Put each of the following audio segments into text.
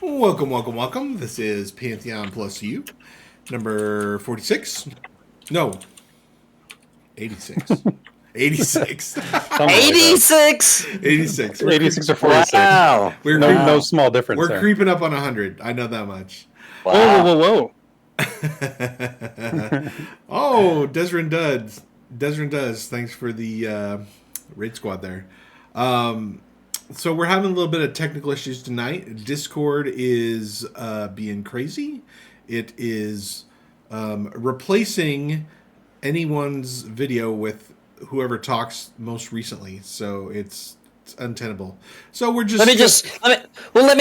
Welcome, welcome, welcome. This is Pantheon plus you, number 46. No, 86. 86. Something like that. 86. 86. 86 or 46. Wow. We're No, creeping, no small difference we're there. creeping up on 100. I know that much. Wow. Whoa. Oh, Desrin Duds. Desrin does. Thanks for the raid squad there. So we're having a little bit of technical issues tonight. Discord is being crazy. It is replacing anyone's video with whoever talks most recently. So it's untenable. So we're just Let me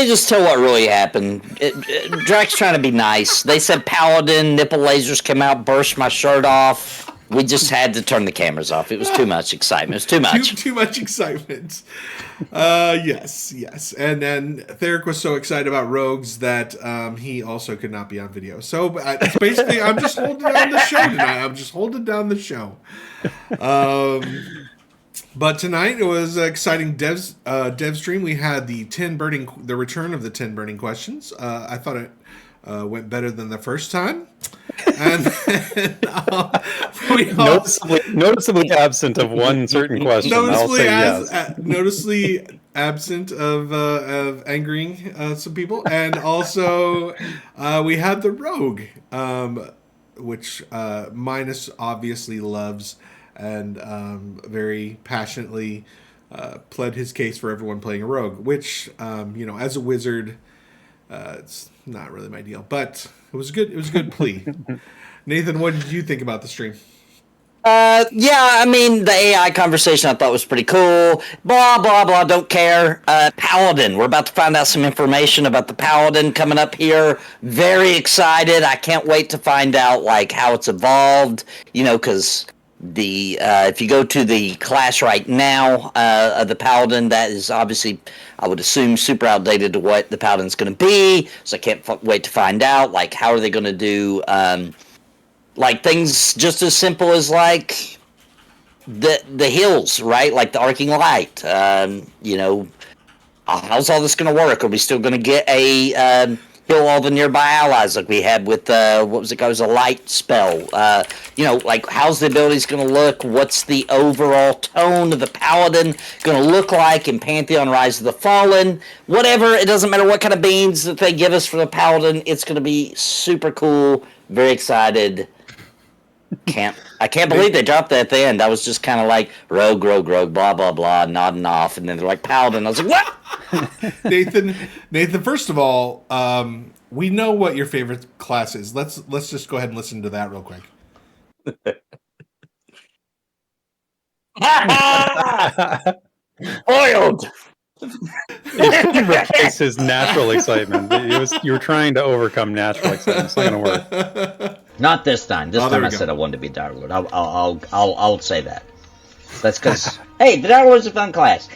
just tell what really happened. Draq's trying to be nice. They said Paladin nipple lasers came out, burst my shirt off. We just had to turn the cameras off. It was too much excitement. It was too much. Too much excitement. Yes. And then Therek was so excited about rogues that he also could not be on video. So it's basically, I'm just holding down the show tonight. I'm just holding down the show. But tonight it was an exciting dev stream. We had the return of the 10 burning questions. I thought it went better than the first time. And then, noticeably absent of one certain question. I'll say yes. Noticeably absent of angering some people. And also we had the rogue, which Minus obviously loves and very passionately pled his case for everyone playing a rogue, which, as a wizard, it's not really my deal, but it was good. It was a good plea. Nathan, what did you think about the stream? Yeah, I mean, the AI conversation I thought was pretty cool. Blah, blah, blah, don't care. Paladin, we're about to find out some information about the Paladin coming up here. Very excited. I can't wait to find out, how it's evolved, because if you go to the class right now of the Paladin, that is obviously, I would assume, super outdated to what the Paladin's going to be. So I can't wait to find out. How are they going to do things just as simple as the hills, right? The arcing light. How's all this going to work? Are we still going to get a kill all the nearby allies like we had with what was it? It was a light spell. How's the abilities going to look? What's the overall tone of the Paladin going to look like in Pantheon Rise of the Fallen? Whatever, it doesn't matter what kind of beans that they give us for the Paladin. It's going to be super cool. Very excited. I can't believe they dropped that at the end. I was just kind of rogue, blah, blah, blah, nodding off. And then they're like, Paladin. I was like, what? Nathan, first of all, we know what your favorite class is. Let's just go ahead and listen to that real quick. Oiled. Replace his natural excitement. You were trying to overcome natural excitement. It's not going to work. Not this time. This time I go. said I wanted to be Dark Lord. I'll say that. That's because hey, the Dark Lord's a fun class.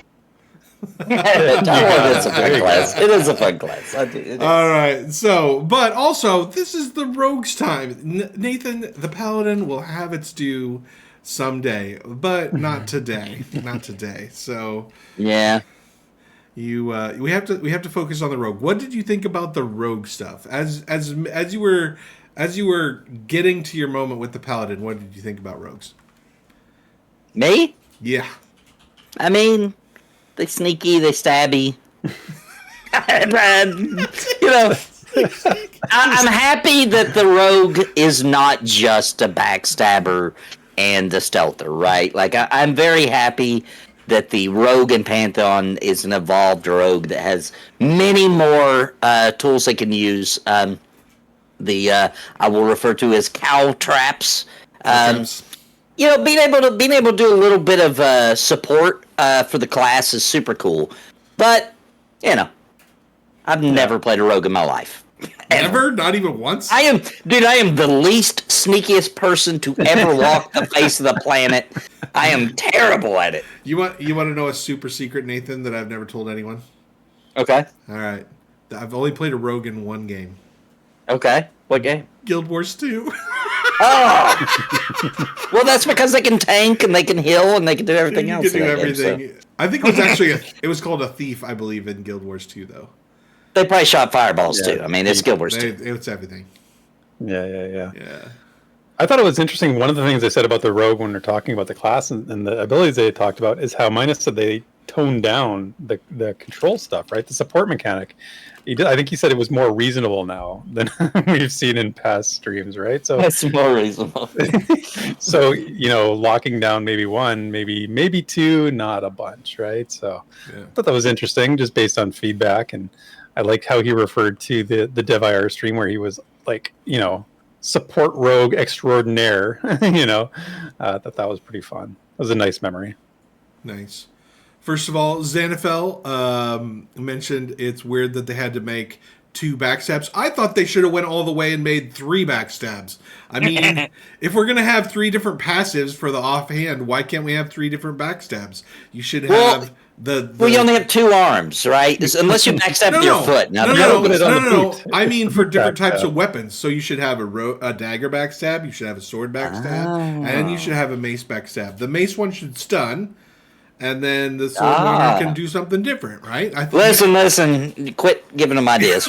It's a fun class. It is a fun class. All right. So, but also, this is the rogues' time. Nathan, the Paladin will have its due someday, but not today. Not today. So, yeah. we have to focus on the rogue. What did you think about the rogue stuff? As you were getting to your moment with the Paladin, what did you think about rogues? Me? Yeah. I mean, they sneaky, they stabby. I'm happy that the rogue is not just a backstabber and a stealther, right? I'm very happy that the rogue in Pantheon is an evolved rogue that has many more tools they can use. I will refer to as cow traps. Being able to do a little bit of support for the class is super cool. But I've never played a rogue in my life. Ever? Not even once? I am the least sneakiest person to ever walk the face of the planet. I am terrible at it. You want to know a super secret, Nathan, that I've never told anyone? Okay. All right. I've only played a rogue in one game. Okay. What game? Guild Wars 2. Oh! Well, that's because they can tank and they can heal and they can do everything else. You can do in that everything. Game, so. I think it was actually it was called a thief, I believe, in Guild Wars 2, though. They probably shot fireballs too. I mean, it's Guild Wars 2. It's everything. Yeah. Yeah. I thought it was interesting. One of the things they said about the rogue when they're talking about the class and the abilities they talked about is how Minus said they toned down the control stuff, right? The support mechanic. I think he said it was more reasonable now than we've seen in past streams, right? So That's more reasonable. so locking down maybe one, maybe two, not a bunch, right? So I thought that was interesting, just based on feedback, and I like how he referred to the DevIR stream where he was like, support rogue extraordinaire. I thought that was pretty fun. It was a nice memory. Nice. First of all, Xanafel mentioned it's weird that they had to make 2 backstabs. I thought they should have went all the way and made 3 backstabs. I mean, if we're going to have 3 different passives for the offhand, why can't we have 3 different backstabs? You should have Well, you only have 2 arms, right? Unless you backstab with your foot. No. I mean, for different types of weapons. So you should have a dagger backstab, you should have a sword backstab, and you should have a mace backstab. The mace one should stun, and then the sword one can do something different, right? Listen. Quit giving them ideas.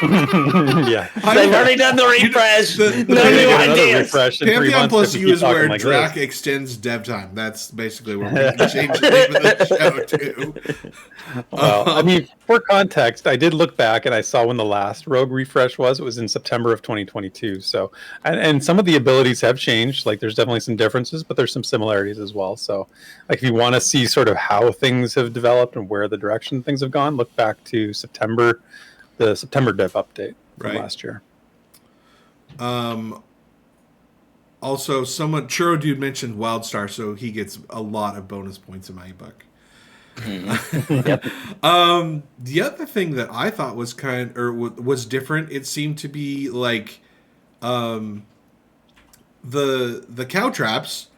Yeah. They've already done the refresh. No new ideas. Pantheon plus U is where Draq extends dev time. That's basically what we can change the name of the show to. Well, I mean, for context, I did look back and I saw when the last Rogue refresh was. It was in September of 2022. So, and some of the abilities have changed. Like, there's definitely some differences, but there's some similarities as well. So, like, if you want to see sort of how things have developed and where the direction things have gone, look back to September. The September dev update from last year. Also, Churro Dude mentioned Wildstar, so he gets a lot of bonus points in my book. Yep. The other thing that I thought was was different, it seemed to be like the cow traps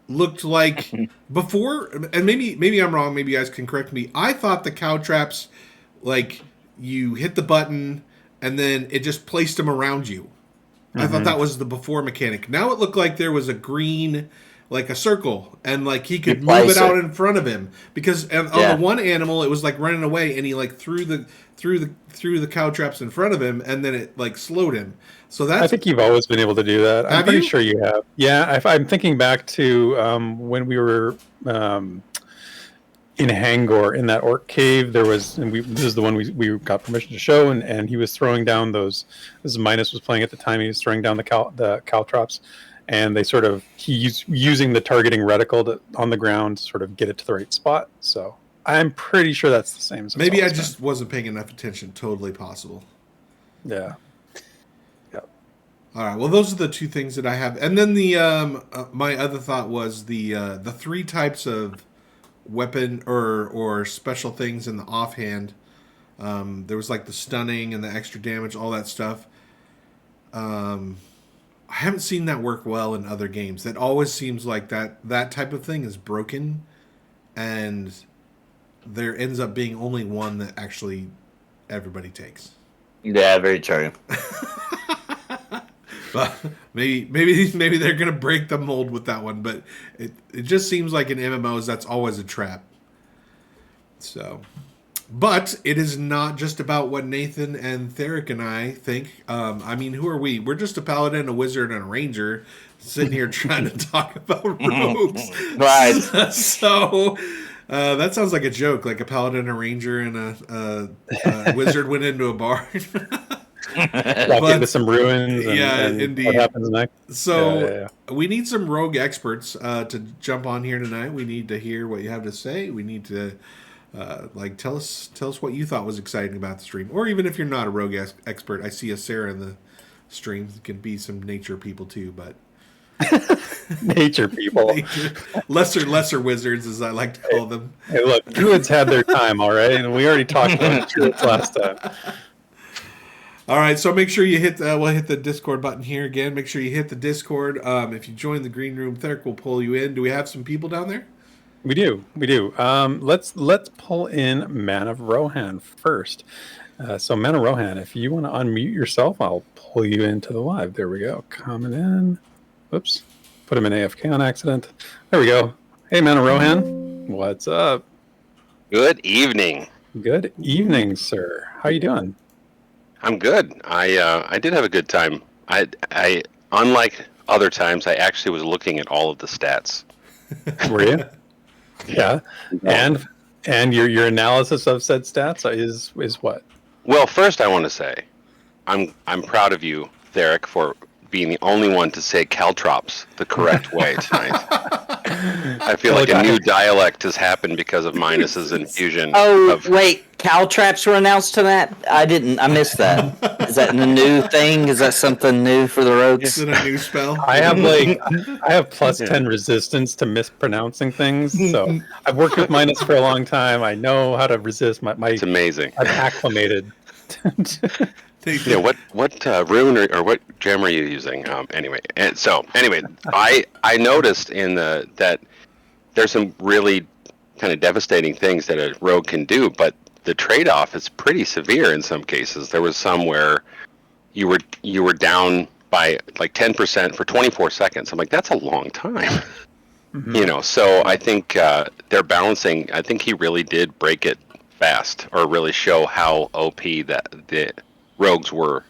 looked like before, and maybe I'm wrong, maybe you guys can correct me. I thought the cow traps, like, you hit the button and then it just placed them around you. I thought that was the before mechanic. Now it looked like there was a green, like a circle, and like he could move it out in front of him, because on the one animal it was like running away, and he like threw the cow traps in front of him, and then it like slowed him. So I think you've always been able to do that. I'm pretty sure you have. Yeah, I'm thinking back to when we were in Hangor, in that orc cave. There was, and this is the one we got permission to show, and he was throwing down those. This is Minus was playing at the time. He was throwing down the caltrops, and they he's using the targeting reticle on the ground to sort of get it to the right spot. So I'm pretty sure that's the same. Maybe I just wasn't paying enough attention. Totally possible. Yeah. All right. Well, those are the 2 things that I have, and then the my other thought was the 3 types of weapon or special things in the offhand. There was like the stunning and the extra damage, all that stuff. I haven't seen that work well in other games. That always seems like that type of thing is broken, and there ends up being only one that actually everybody takes. Yeah, very true. But maybe they're gonna break the mold with that one, but it just seems like in MMOs that's always a trap. So, but it is not just about what Nathan and Therek and I think. I mean, who are we? We're just a paladin, a wizard, and a ranger sitting here trying to talk about rogues. Right. So that sounds like a joke, like a paladin, a ranger, and a wizard went into a bar. Walk into some ruins. And indeed. What happens next? So we need some rogue experts to jump on here tonight. We need to hear what you have to say. We need to tell us what you thought was exciting about the stream, or even if you're not a rogue expert. I see a Sarah in the stream. It can be some nature people too, but nature people, lesser wizards, as I like to call them. Hey, look, druids had their time, all right, and we already talked about druids last time. All right, so make sure you we'll hit the Discord button here again. Make sure you hit the Discord. If you join the green room, Therek will pull you in. Do we have some people down there? We do. Let's pull in Man of Rohan first. So Man of Rohan, if you want to unmute yourself, I'll pull you into the live. There we go. Coming in. Whoops. Put him in AFK on accident. There we go. Hey, Man of Rohan. What's up? Good evening. Good evening, sir. How you doing? I'm good. I did have a good time. I unlike other times, I actually was looking at all of the stats. Were you? Yeah. And your analysis of said stats is what? Well, first I want to say I'm proud of you, Therek, for being the only one to say caltrops the correct way tonight. I feel like a new dialect has happened because of Minus's infusion. Wait, caltraps were announced to that? I missed that. Is that a new thing? Is that something new for the rogues? Is it a new spell? I have plus 10 resistance to mispronouncing things, so I've worked with Minus for a long time. I know how to resist my It's amazing. I'm acclimated. Yeah, what rune or what gem are you using? Anyway, I noticed that there's some really kind of devastating things that a rogue can do, but the trade-off is pretty severe in some cases. There was some where you were down by like 10% for 24 seconds. I'm like, that's a long time. Mm-hmm. So I think they're balancing. I think he really did break it fast, or really show how OP that the rogues were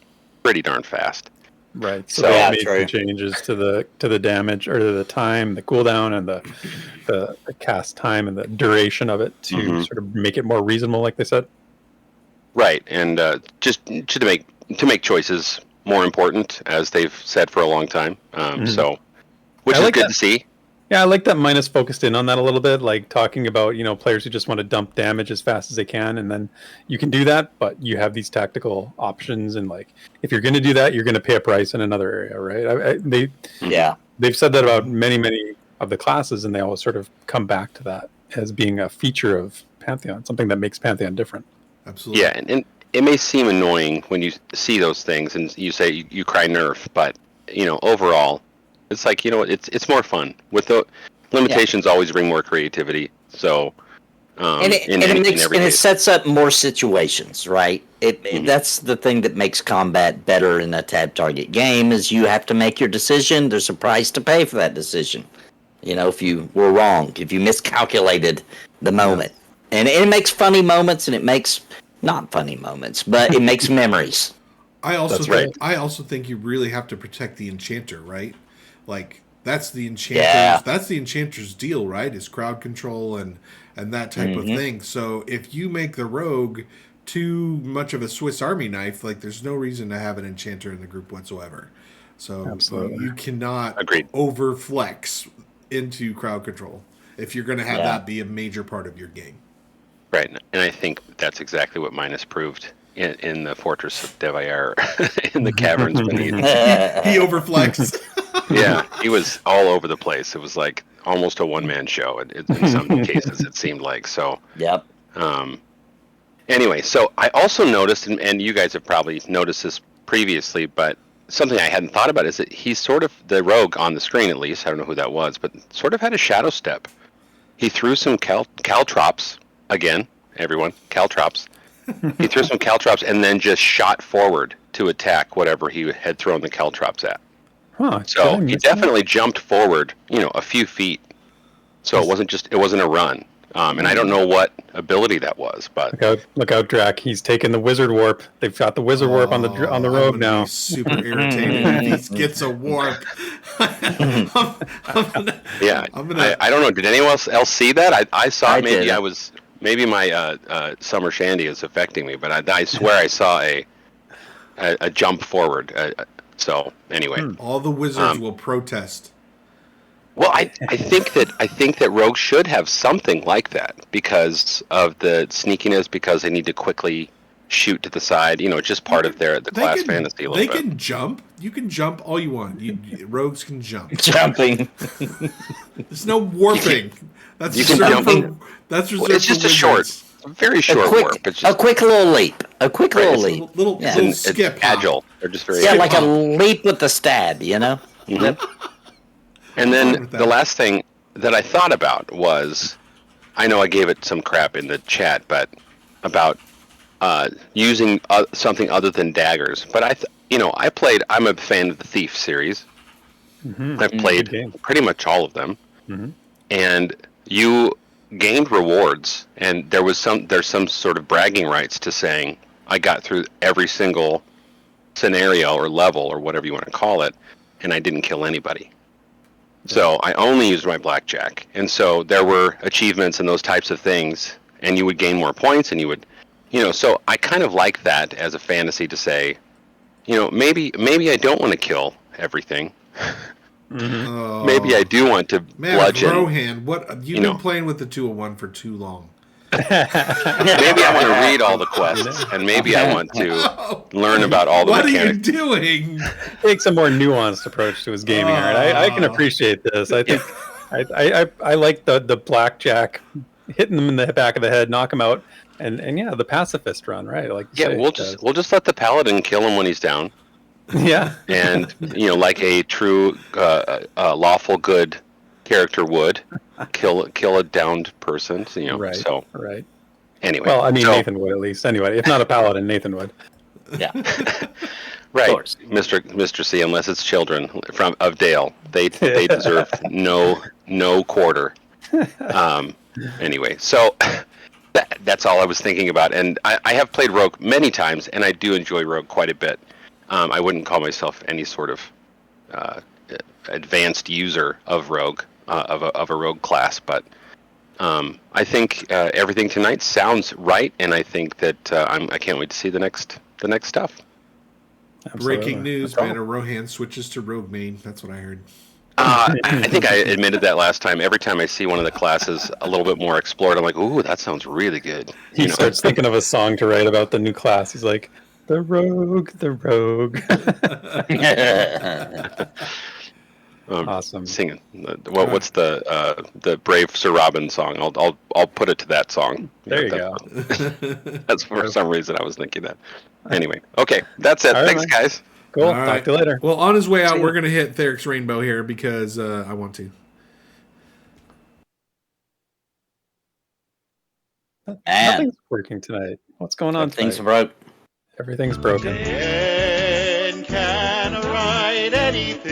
pretty darn fast. Right. So, So yeah, they made true. some changes to the damage, or to the time, the cooldown, and the cast time and the duration of it to sort of make it more reasonable, like they said. Right, and just to make choices more important, as they've said for a long time. So, which I is like good that. to see. Yeah, I like that Minus focused in on that a little bit, like talking about, players who just want to dump damage as fast as they can, and then you can do that, but you have these tactical options, and like if you're going to do that, you're going to pay a price in another area, right? They've said that about many of the classes, and they always sort of come back to that as being a feature of Pantheon, something that makes Pantheon different. Absolutely. Yeah, and it may seem annoying when you see those things and you say you cry nerf, but overall, it's like it's more fun. With the limitations, always bring more creativity. So, it sets up more situations, right? That's the thing that makes combat better in a tab target game, is you have to make your decision. There's a price to pay for that decision. If you were wrong, if you miscalculated the moment, and it makes funny moments, and it makes not funny moments, but it makes memories. I also think you really have to protect the enchanter, right? Like that's the enchanter's deal, right? Is crowd control and that type of thing. So if you make the rogue too much of a Swiss Army knife, like there's no reason to have an enchanter in the group whatsoever. So Absolutely. you cannot overflex into crowd control if you're going to have that be a major part of your game. Right, and I think that's exactly what Minus proved in the Fortress of Devair, in the caverns beneath. He overflexed. Yeah, he was all over the place. It was like almost a one-man show in some cases, it seemed like. So, Yep. Anyway, so I also noticed, and you guys have probably noticed this previously, but something I hadn't thought about is that he's sort of, the rogue on the screen at least, I don't know who that was, but sort of had a shadow step. He threw some caltrops. Again, everyone, caltrops. He threw some caltrops and then just shot forward to attack whatever he had thrown the caltrops at. Huh, so he definitely jumped forward, a few feet. So it wasn't a run. And I don't know what ability that was, but look out, Draq! He's taking the wizard warp. They've got the wizard warp on the rogue now. Be super irritated if he gets a warp. I don't know. Did anyone else see that? I saw it. Maybe my summer shandy is affecting me, but I swear I saw a jump forward. So anyway, all the wizards will protest. Well, I think that rogues should have something like that because of the sneakiness, because they need to quickly shoot to the side. It's just part of the class fantasy a little bit. They can jump. You can jump all you want. Rogues can jump. Jumping. There's no warping. That's reserved for it's just a very short warp. It's just a quick little leap. A quick little leap. Little skip. It's agile. They're just very like a leap with the stab. Mm-hmm. And then the last thing that I thought about was, I know I gave it some crap in the chat, but about using something other than daggers. But I'm a fan of the Thief series. I've played pretty much all of them. And you gained rewards, and there's some sort of bragging rights to saying I got through every single scenario or level or whatever you want to call it, and I didn't kill anybody. So I only used my blackjack, and so there were achievements and those types of things, and you would gain more points, and you would, So I kind of like that as a fantasy to say, maybe I don't want to kill everything. Oh. Maybe I do want to bludgeon. Rohan, what you've been playing with the 201 for too long. Maybe I want to read all the quests, and maybe I want to learn about all the mechanics. What are you doing? Take some more nuanced approach to his gaming art. I can appreciate this. I think I like the blackjack, hitting them in the back of the head, knock him out, and the pacifist run, right? Like we'll just let the paladin kill him when he's down. Yeah, and like a true lawful good character would kill a downed person. Right. So right. Anyway, well, I mean Nathan would at least. Anyway, if not a paladin, Nathan would. Yeah. Right, Mr. C. Unless it's children of Dale, they deserve no quarter. Anyway, so that's all I was thinking about, and I have played Rogue many times, and I do enjoy Rogue quite a bit. I wouldn't call myself any sort of advanced user of Rogue, of a Rogue class, but I think everything tonight sounds right, and I think that I can't wait to see the next stuff. Absolutely. Breaking news, Banner Rohan switches to Rogue main. That's what I heard. I think I admitted that last time. Every time I see one of the classes a little bit more explored, I'm like, ooh, that sounds really good. He starts thinking of a song to write about the new class. He's like, the rogue. Awesome. Singing. What's the Brave Sir Robin song? I'll put it to that song. There you go. That's for some reason I was thinking that. Anyway, okay, that's it. Thanks, guys. Cool. All right. Talk to you later. Well, on his way out, we're gonna hit Therek's Rainbow here because I want to. Nothing's working tonight. What's going on? Things broke. Everything's broken. Man can write anything.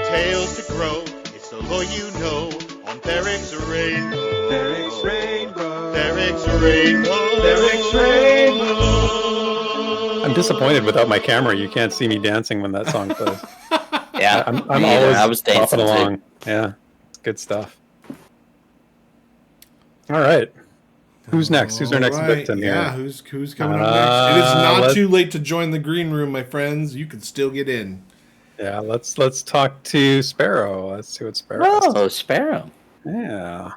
Tales to grow. It's the law you know on Therek's Rainbow. Therek's Rainbow. Therek's Rainbow. Therek's Rainbow. I'm disappointed without my camera. You can't see me dancing when that song plays. Yeah, I'm always I was dancing along. too. Yeah, it's good stuff. All right. Who's next? Who's our next victim here? Yeah, who's coming up next? It is not too late to join the green room, my friends. You can still get in. Yeah, let's talk to Sparrow. Let's see what Sparrow has to say. Oh, Sparrow. Yeah.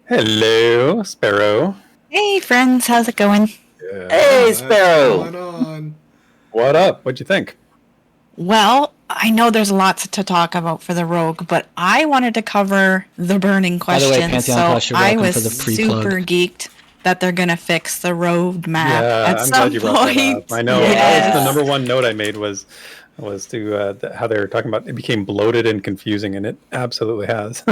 Hello, Sparrow. Hey, friends. How's it going? Yeah. Hey, Sparrow. On. What up? What'd you think? Well, I know there's lots to talk about for the Rogue, but I wanted to cover the burning question. By the way, Pantheon Plus, you're I welcome was for the pre-plug. super geeked that they're going to fix the road map at I'm some glad you brought that point. up. I know. That was the number one note I made was to how they were talking about it became bloated and confusing, and it absolutely has.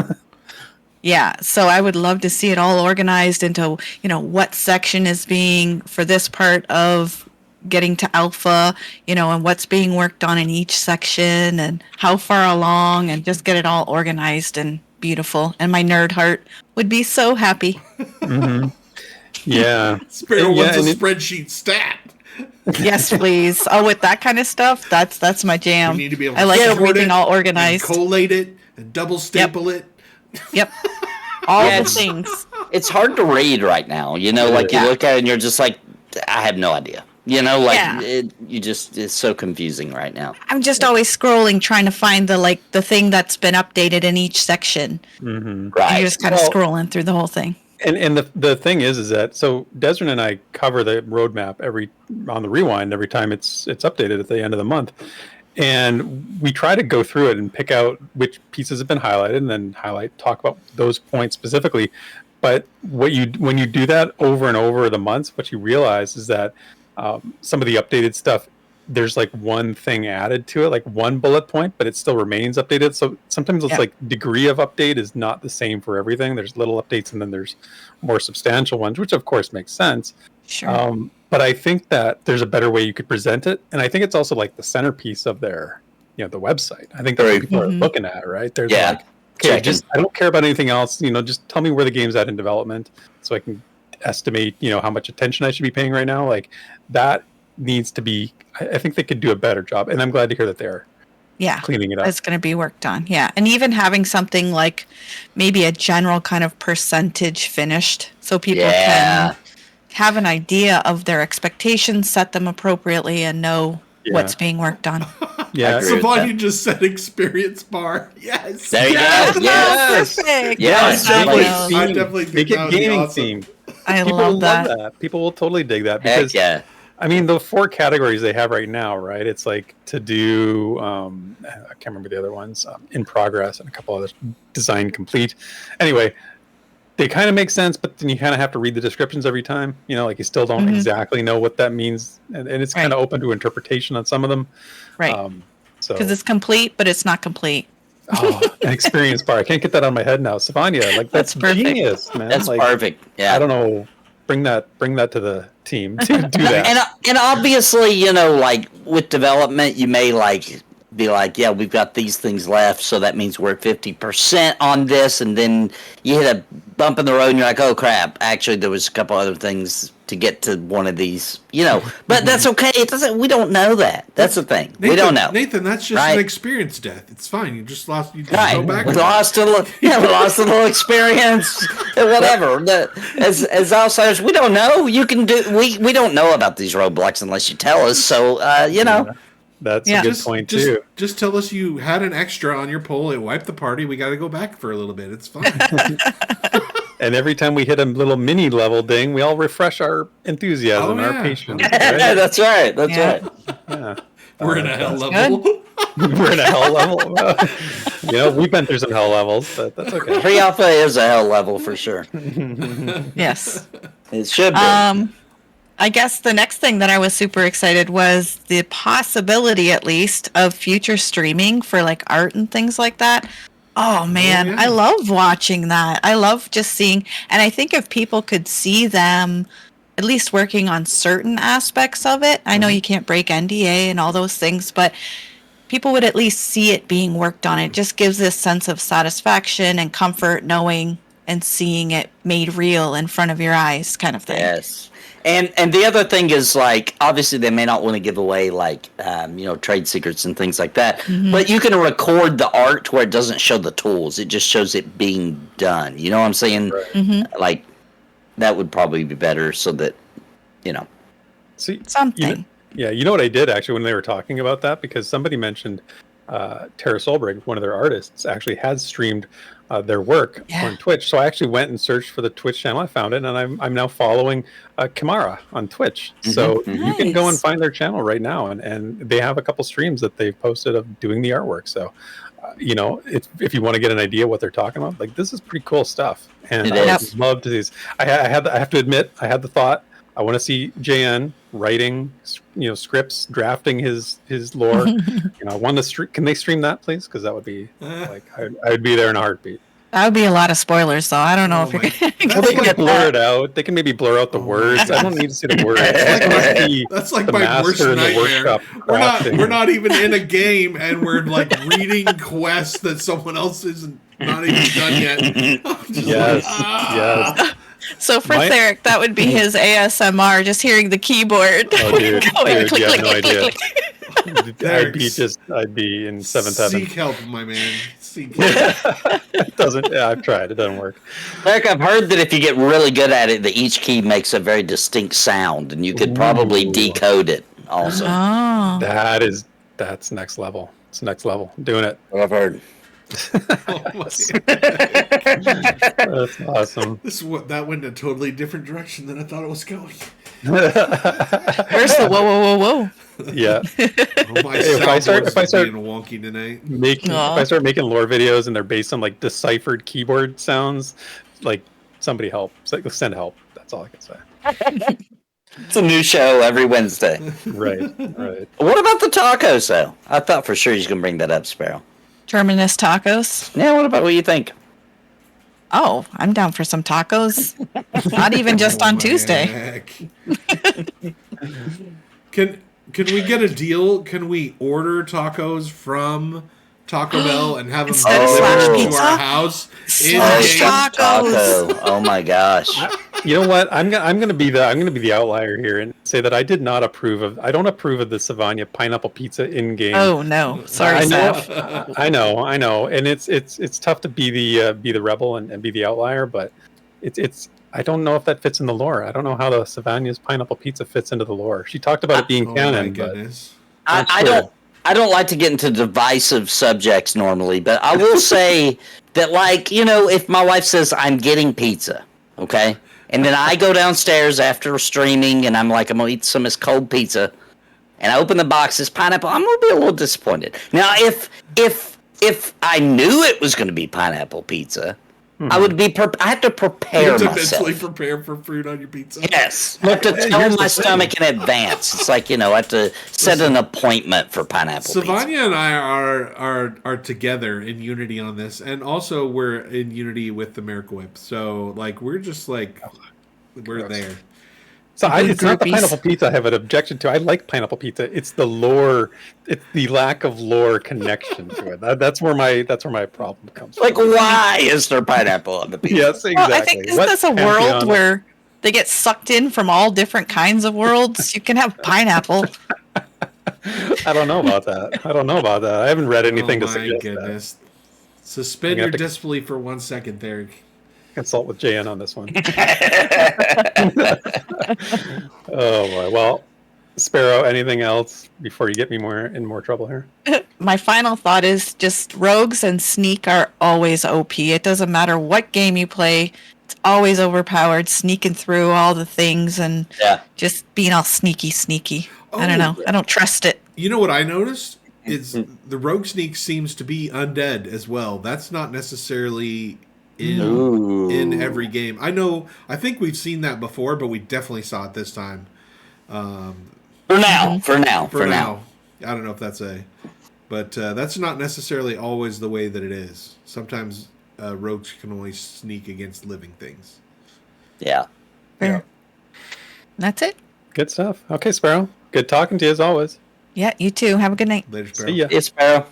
Yeah, so I would love to see it all organized into, what section is being for this part of getting to alpha, and what's being worked on in each section and how far along, and just get it all organized and beautiful. And my nerd heart would be so happy. Mm-hmm. Yeah. Sparrow wants a spreadsheet stat. Yes, please. Oh, with that kind of stuff, that's my jam. You need to be able to I like sort everything it all organized. And collate it and double staple it. Yep. All the it's- things. It's hard to read right now. You look at it and you're just like, I have no idea. It's so confusing right now. I'm just always scrolling, trying to find the thing that's been updated in each section. Mm-hmm. Right. And you're just kind of scrolling through the whole thing. And the thing is that so Desmond and I cover the roadmap on the rewind every time it's updated at the end of the month, and we try to go through it and pick out which pieces have been highlighted and then talk about those points specifically. But when you do that over and over the months, what you realize is that some of the updated stuff, there's like one thing added to it, like one bullet point, but it still remains updated. So sometimes it's like degree of update is not the same for everything. There's little updates and then there's more substantial ones, which of course makes sense. Sure. But I think that there's a better way you could present it. And I think it's also like the centerpiece of their, the website. I think that's what people are looking at, right? There's okay, I don't care about anything else. Just tell me where the game's at in development, so I can estimate, how much attention I should be paying right now. Like that needs to be. I think they could do a better job, and I'm glad to hear that they're cleaning it up. It's going to be worked on. Yeah, and even having something like maybe a general kind of percentage finished, so people can have an idea of their expectations, set them appropriately, and know what's being worked on. Yeah, Savanja just said experience bar. Yes. There you go. Yes. Perfect. Yes. I definitely think make that it would be gaming awesome. themed. I People love will that. People will totally dig that because Heck yeah. I mean the 4 categories they have right now, right? It's like to do I can't remember the other ones, in progress and a couple others, design complete. Anyway, they kind of make sense, but then you kind of have to read the descriptions every time. Like you still don't exactly know what that means, and it's kind of open to interpretation on some of them. Right. So Because it's complete, but it's not complete. an experience bar. I can't get that on my head now. Savanja, like that's perfect. genius, man. That's like, perfect. Yeah. I don't know. Bring that to the team to do that. And obviously, like with development, you may be like, yeah, we've got these things left, so that means we're at 50% on this, and then you hit a bump in the road and you're like, oh crap, actually there was a couple other things to get to one of these, but that's okay. We don't know that. That's the thing. Nathan, we don't know. Nathan, that's just an experience death. It's fine. You just go back. We lost a little experience, whatever. As outsiders, we don't know. We don't know about these roadblocks unless you tell us. So That's a good point too. Just tell us you had an extra on your pole. It wiped the party. We got to go back for a little bit. It's fine. And every time we hit a little mini level ding, we all refresh our enthusiasm, our patience. Right? That's right. That's right. Yeah. We're in a hell level. We're in a hell level. We've been through some hell levels, but that's okay. Pre-alpha is a hell level for sure. Yes. It should be. I guess the next thing that I was super excited was the possibility, at least, of future streaming for like art and things like that. Oh man, I love watching that. I love just seeing, and I think if people could see them at least working on certain aspects of it, I know you can't break NDA and all those things, but people would at least see it being worked on. It just gives this sense of satisfaction and comfort knowing and seeing it made real in front of your eyes, kind of thing. Yes. And the other thing is, like, obviously they may not want to give away, like, trade secrets and things like that. Mm-hmm. But you can record the art where it doesn't show the tools. It just shows it being done. You know what I'm saying? Right. Mm-hmm. Like, that would probably be better so that, See, something. You know what I did, actually, when they were talking about that? Because somebody mentioned Tara Solberg, one of their artists, actually has streamed their work on Twitch. So I actually went and searched for the Twitch channel. I found it, and I'm now following Kamara on Twitch. Mm-hmm. So you can go and find their channel right now, and they have a couple streams that they've posted of doing the artwork. So, if you want to get an idea what they're talking about, like, this is pretty cool stuff. And I would love to see this. I have to admit, I had the thought, I want to see JN writing, scripts, drafting his lore. I want to can they stream that, please? Because that would be I'd be there in a heartbeat. That would be a lot of spoilers, though. I don't know if you're well, they can blur it out. They can maybe blur out the words. I don't need to see the words. That's like my worst nightmare. We're not even in a game, and we're like reading quests that someone else isn't not even done yet. Yes. So for Therek, that would be his ASMR, just hearing the keyboard. Oh, dude, going, click, you have click, no click, idea. click. I'd be in seventh heaven. Seek help, my man. Seek help. It doesn't. Yeah, I've tried. It doesn't work. Therek, I've heard that if you get really good at it, that each key makes a very distinct sound, and you could probably decode it also. Oh. That's next level. It's next level. I'm doing it. What I've heard. That's awesome. That went in a totally different direction than I thought it was going. Where's the whoa? Yeah. If I start being wonky tonight, if I start making lore videos and they're based on like deciphered keyboard sounds, like somebody help, send help. That's all I can say. It's a new show every Wednesday. Right. What about the tacos, though? I thought for sure he's gonna bring that up, Sparrow. Terminus tacos. Yeah, what do you think? Oh, I'm down for some tacos. Not even just on Tuesday. Can we get a deal? Can we order tacos from Taco Bell and have them Instead of slash delivered to pizza? our house Slash in-game. tacos. Oh my gosh. You know what? I'm gonna be the outlier here and say that I don't approve of the Savanja pineapple pizza in game. Oh no, sorry, I know, Sav. I know, and it's tough to be the rebel and be the outlier, but it's I don't know if that fits in the lore. I don't know how the Savanya's pineapple pizza fits into the lore. She talked about it being Oh canon, my but goodness. I don't like to get into divisive subjects normally, but I will say that, like, you know, if my wife says I'm getting pizza, okay, and then I go downstairs after streaming and I'm like, I'm gonna eat some of this cold pizza, and I open the box, it's pineapple, I'm gonna be a little disappointed. Now, if I knew it was gonna be pineapple pizza, I would be. I have to prepare You have to myself. mentally prepare for fruit on your pizza. Yes, I have to tell my stomach in advance. It's like, you know, I have to set an appointment for pineapple pizza. Savanja and I are together in unity on this, and also we're in unity with the Miracle Whip. So like we're just like we're there. so it's not the Groupies. pineapple pizza I have an objection to. I like pineapple pizza. It's the lore. It's the lack of lore connection to it. That's where my problem comes Like, from. why is there pineapple on the pizza? Yes, exactly. Well, I think isn't What this a Pantheon- world where they get sucked in from all different kinds of worlds? You can have pineapple. I don't know about that. I haven't read anything to Oh my suggest goodness. Suspend I'm gonna your have to- disbelief for 1 second, Therek. that. Consult with JN on this one. Oh boy. Well, Sparrow, anything else before you get me in more trouble here? My final thought is just rogues and sneak are always OP. It doesn't matter what game you play. It's always overpowered, sneaking through all the things and Yeah. just being all sneaky. I don't know. I don't trust it. You know what I noticed? Is the rogue sneak seems to be undead as well. That's not necessarily in every game. I think we've seen that before, but we definitely saw it this time. For now. I don't know if that's but that's not necessarily always the way that it is. Sometimes rogues can only sneak against living things. Yeah. Fair. That's it. Good stuff. Okay, Sparrow. Good talking to you as always. Yeah, you too. Have a good night. Later, Sparrow. See ya. It's Sparrow.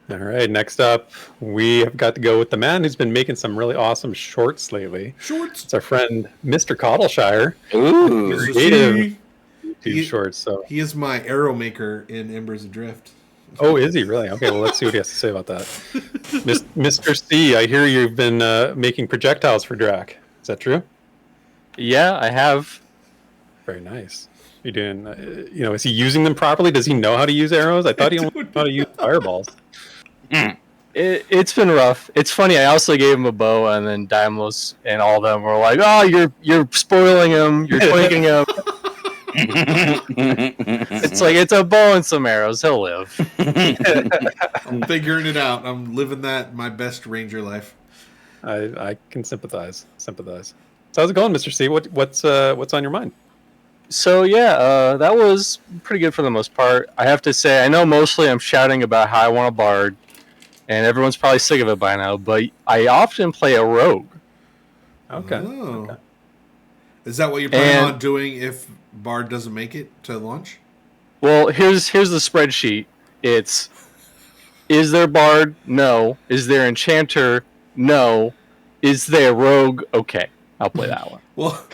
All right, next up, we have got to go with the man who's been making some really awesome shorts lately. Shorts. It's our friend, Mr. Coddleshire. Ooh. Creative He- YouTube shorts. So, He is my arrow maker in Embers Adrift. oh, is he really? Okay, well, let's see what he has to say about that. Mr. C, I hear you've been making projectiles for Draq. Is that true? Yeah, I have. Very nice. You're doing, is he using them properly? Does he know how to use arrows? I thought he only knew how to use fireballs. It's been rough. It's funny. I also gave him a bow, and then Daimlos and all of them were like, "Oh, you're spoiling him. You're tweaking him." It's like it's a bow and some arrows. He'll live. I'm figuring it out. I'm living my best ranger life. I can sympathize. So how's it going, Mr. C? What's on your mind? So yeah, that was pretty good for the most part. I have to say, I know mostly I'm shouting about how I want a bard, and everyone's probably sick of it by now. But I often play a rogue. Okay. Oh. Okay. Is that what you're planning And- on doing if Bard doesn't make it to launch? Well, here's the spreadsheet. Is there bard? No. Is there enchanter? No. Is there rogue? Okay, I'll play that one. Well,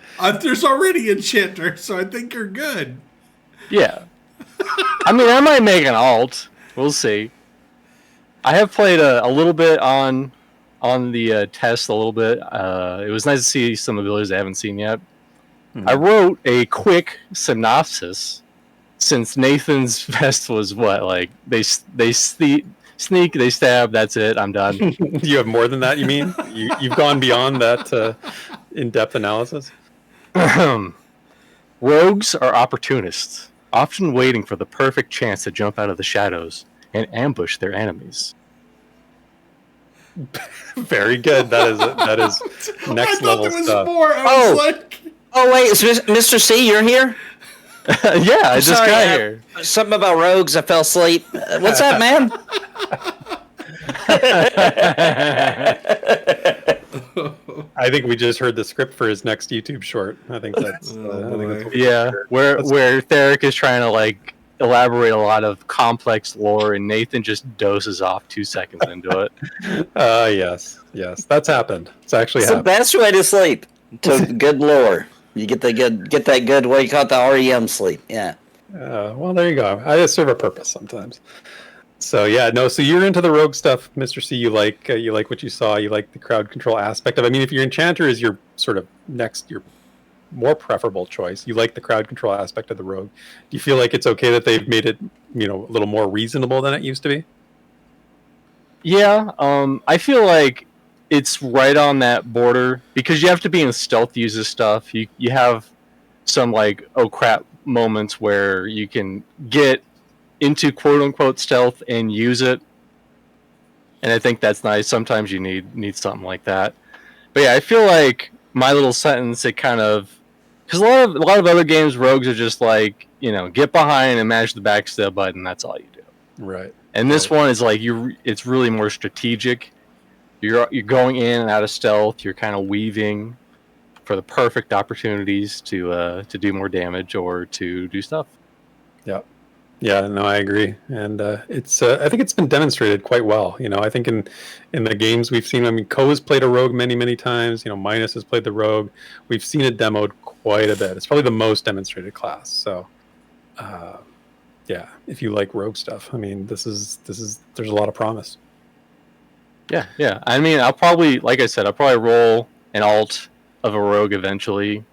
there's already Enchanter, so I think you're good. Yeah. I mean, I might make an alt. We'll see. I have played a little bit on the test a little bit. It was nice to see some abilities I haven't seen yet. I wrote a quick synopsis since Nathan's vest was what, like they sneak, they stab, that's it, I'm done. You have more than that, you mean? You've gone beyond that in-depth analysis? Rogues are opportunists, often waiting for the perfect chance to jump out of the shadows and ambush their enemies. Very good. That is next I thought level there was stuff. more. I Oh. was like, Oh, wait, is Mr. C, you're here? Yeah, I just Sorry, got here. Something about rogues, I fell asleep. What's that, man? I think we just heard the script for his next YouTube short. I think that's. Oh, boy. Yeah, where Therek is trying to like elaborate a lot of complex lore, and Nathan just doses off 2 seconds into it. Yes, that's happened. It's actually It's the happened. best way to sleep. To good lore. You get that good what you call it, the REM sleep. Yeah. Well, there you go. I serve a purpose sometimes. So yeah, no. So you're into the rogue stuff, Mr. C. You like what you saw. You like the crowd control aspect of it. I mean, if your enchanter is your sort of your more preferable choice, you like the crowd control aspect of the rogue. Do you feel like it's okay that they've made it, a little more reasonable than it used to be? Yeah, I feel like it's right on that border because you have to be in stealth to use this stuff. You have some like oh crap moments where you can get into quote unquote stealth and use it, and I think that's nice. Sometimes you need something like that. But yeah, I feel like my little sentence, it kind of, because a lot of other games, rogues are just like, get behind and mash the backstab button. That's all you do. Right. And this one is like it's really more strategic. You're going in and out of stealth. You're kind of weaving for the perfect opportunities to do more damage or to do stuff. Yeah. Yeah, no, I agree, and it's. I think it's been demonstrated quite well. I think in the games we've seen. I mean, Ko has played a rogue many times. Minus has played the rogue. We've seen it demoed quite a bit. It's probably the most demonstrated class. So, yeah, if you like rogue stuff, I mean, this is. There's a lot of promise. Yeah. I mean, I'll probably roll an alt of a rogue eventually.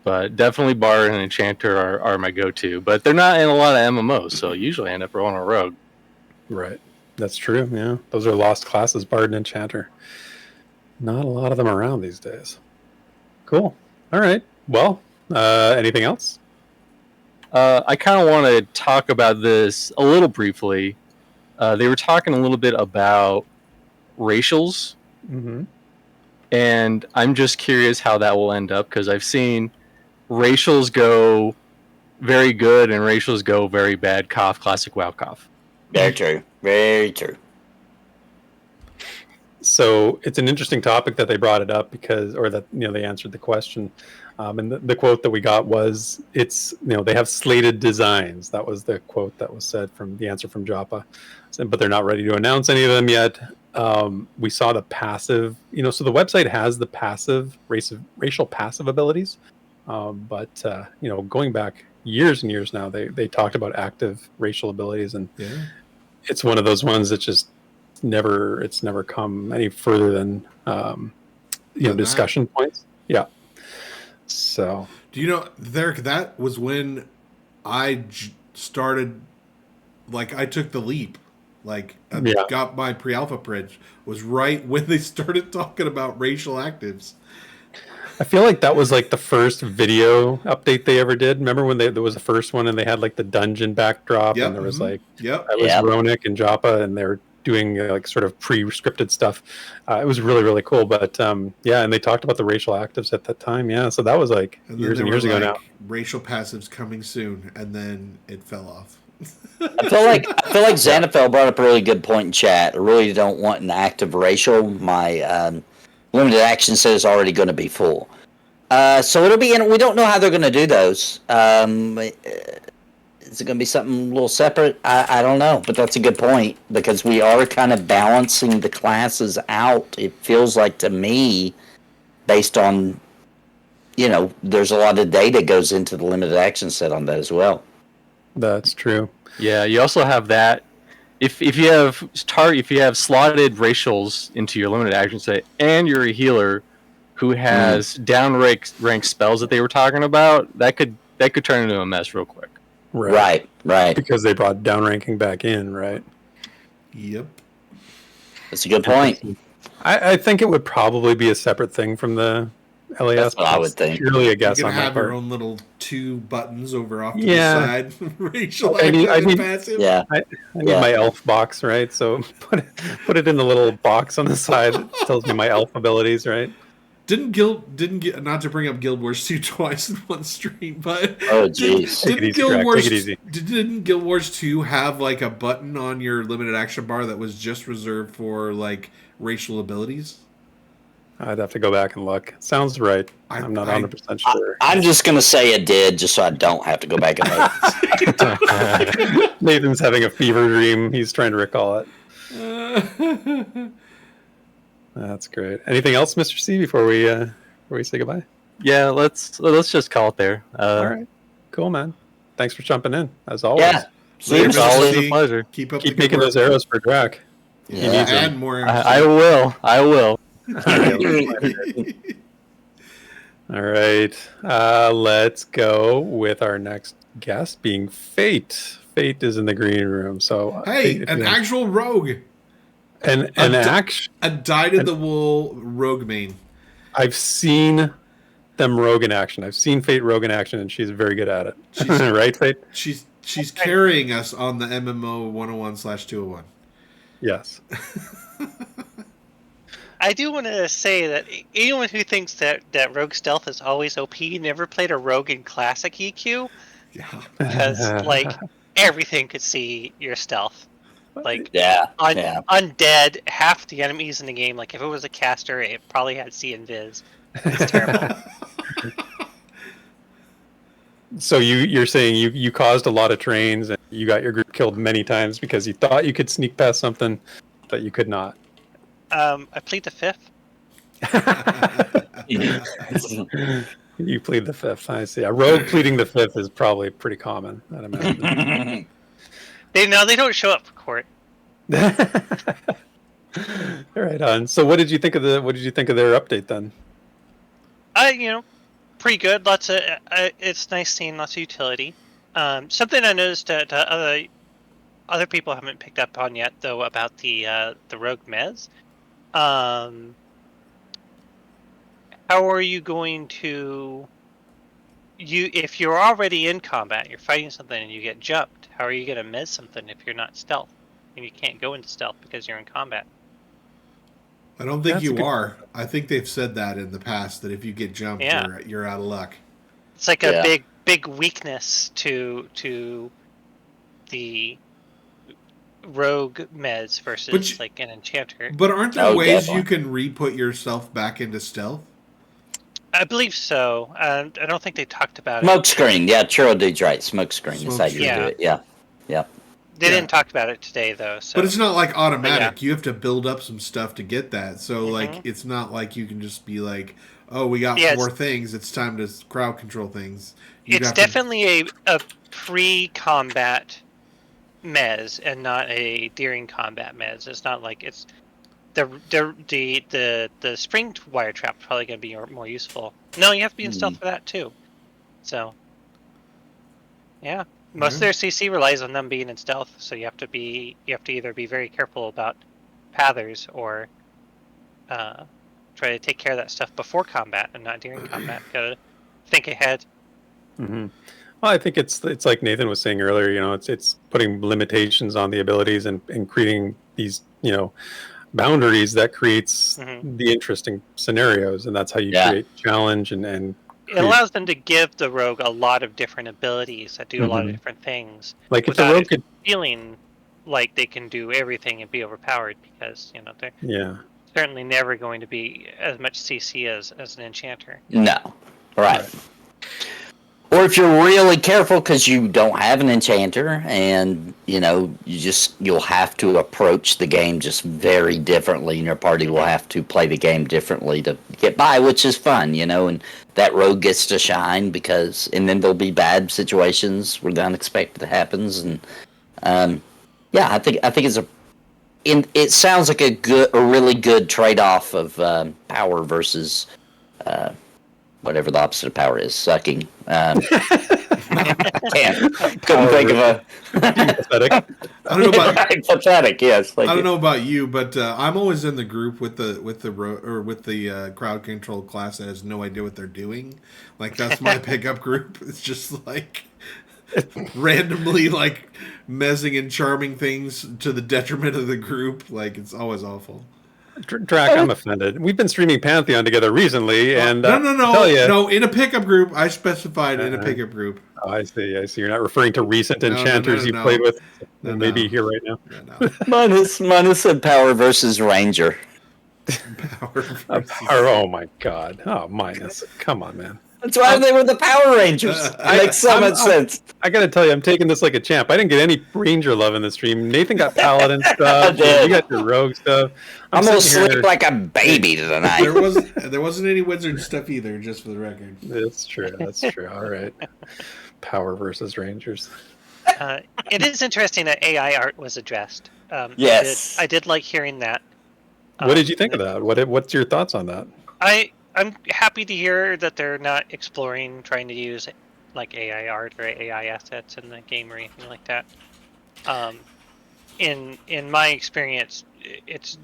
But definitely Bard and Enchanter are my go-to. But they're not in a lot of MMOs, so usually I end up rolling a rogue. Right. That's true, yeah. Those are lost classes, Bard and Enchanter. Not a lot of them around these days. Cool. All right. Well, anything else? I kind of want to talk about this a little briefly. They were talking a little bit about racials. Mm-hmm. And I'm just curious how that will end up, because I've seen racials go very good and racials go very bad. Cough, classic WoW cough. Very true. Very true. So it's an interesting topic that they brought it up they answered the question. And the quote that we got was, they have slated designs. That was the quote that was said from the answer from Joppa. But they're not ready to announce any of them yet. We saw the passive, so the website has the passive racial passive abilities. But going back years and years now, they talked about active racial abilities, and it's one of those ones that just it's never come any further than discussion points. Yeah. So do you know, Therek, that was when I started, I took the leap. Got my pre-alpha bridge was right when they started talking about racial actives. I feel like that was the first video update they ever did. Remember when there was the first one and they had the dungeon backdrop, and there was that was Ronick and Joppa, and they were doing sort of pre-scripted stuff. It was really, really cool. But and they talked about the racial actives at that time. Yeah, so that was years and years ago now. Racial passives coming soon, and then it fell off. I feel like Xanathel brought up a really good point in chat. I really don't want an active racial. My limited action set is already going to be full. So it'll be we don't know how they're going to do those. Is it going to be something a little separate? I don't know, but that's a good point, because we are kind of balancing the classes out. It feels like to me, based on, there's a lot of data goes into the limited action set on that as well. That's true. Yeah, you also have that. If you have slotted racials into your limited action set, and you're a healer who has down ranked spells that they were talking about, that could turn into a mess real quick. Right. Because they brought downranking back in, right? Yep. That's a good point. I think it would probably be a separate thing from the LAS. That's what I would think. Purely a guess you on can my have part. your own little 2 buttons over off to the side. Racial I need passive. Yeah. I need my elf box, right? So put it in the little box on the side that tells me my elf abilities, right? Didn't not to bring up Guild Wars 2 twice in one stream, but oh jeez, didn't Guild Wars 2 have a button on your limited action bar that was just reserved for racial abilities? I'd have to go back and look. Sounds right. I'm not 100% sure. I'm just going to say it did, just so I don't have to go back and look. Nathan's having a fever dream. He's trying to recall it. That's great. Anything else, Mr. C, before we say goodbye? Yeah, let's just call it there. All right. Cool, man. Thanks for jumping in, as always. Yeah. It's always a pleasure. Keep making those arrows for Draq. Yeah. He needs and them. more. I will. All right. Let's go with our next guest being Fate. Fate is in the green room. So Hey, Fate, an actual rogue. an action. A dyed-in-the-wool rogue main. I've seen them rogue in action. I've seen Fate rogue in action, and she's very good at it. Right, Fate? She's carrying us on the MMO 101/201. Yes. I do want to say that anyone who thinks that rogue stealth is always OP never played a rogue in classic EQ, Yeah. because like everything could see your stealth. Like undead, half the enemies in the game. Like if it was a caster, it probably had see and viz. It's terrible. So you're saying you caused a lot of trains and you got your group killed many times because you thought you could sneak past something, but you could not. I plead the fifth. You plead the fifth. I see. A rogue pleading the fifth is probably pretty common, I'd imagine. They don't show up for court. Right on. So what did you think of their update then? Pretty good. Lots of it's nice seeing lots of utility. Something I noticed that other people haven't picked up on yet, though, about the rogue mez. How are you going to if you're already in combat, you're fighting something and you get jumped, how are you going to mez something if you're not stealth and you can't go into stealth because you're in combat? I don't think you are. I think they've said that in the past, that if you get jumped, you're out of luck. It's like a big weakness to the rogue mez versus like an enchanter. But aren't there ways you can re-put yourself back into stealth? I believe so. I don't think they talked about it. Smokescreen, yeah, Churro dude's right. Smokescreen is how you do it. Yeah. They didn't talk about it today, though. So. But it's not like automatic. You have to build up some stuff to get that. So, like, it's not like you can just be like, oh, we got 4 things. It's time to crowd control things. It's definitely a pre-combat mez and not a during combat mez. It's not like it's the spring wire trap is probably going to be more useful. No, you have to be in stealth for that too. So, yeah. Most of their CC relies on them being in stealth, so you have to either be very careful about pathers or try to take care of that stuff before combat and not during combat. Gotta think ahead. Mm-hmm. Well, I think it's like Nathan was saying earlier. It's putting limitations on the abilities and creating these boundaries that creates the interesting scenarios, and that's how you create challenge and. It allows them to give the rogue a lot of different abilities that do a lot of different things. Like if the rogue could feeling like they can do everything and be overpowered, because they're certainly never going to be as much CC as an enchanter. No, right. Or if you're really careful because you don't have an enchanter, and you'll have to approach the game just very differently, and your party will have to play the game differently to get by, which is fun, and that rogue gets to shine and then there'll be bad situations where the unexpected happens, and I think it sounds like a really good trade-off of power versus whatever the opposite of power is, sucking. Couldn't think of a pathetic. I don't know about pathetic. Yes, I don't know about you, but I'm always in the group with the crowd control class that has no idea what they're doing. Like that's my pickup group. It's just like randomly like mezzing and charming things to the detriment of the group. Like it's always awful. Draq, I'm offended. We've been streaming Pantheon together recently, and no. In a pickup group, I specified in a pickup group. Oh, I see. You're not referring to recent enchanters you played with. Maybe here right now. Mine said power versus ranger. Power Oh my god. Oh, minus. Come on, man. That's why they were the Power Rangers. Makes so much sense. I gotta tell you, I'm taking this like a champ. I didn't get any Ranger love in the stream. Nathan got Paladin I stuff. did. You got your Rogue stuff. I'm gonna sitting sleep like a baby tonight. There wasn't any wizard stuff either, just for the record. That's true. That's true. All right. Power versus Rangers. It is interesting that AI art was addressed. Yes. I did like hearing that. What did you think of that? What's your thoughts on that? I'm happy to hear that they're not exploring trying to use like AI art or AI assets in the game or anything like that. In my experience, it's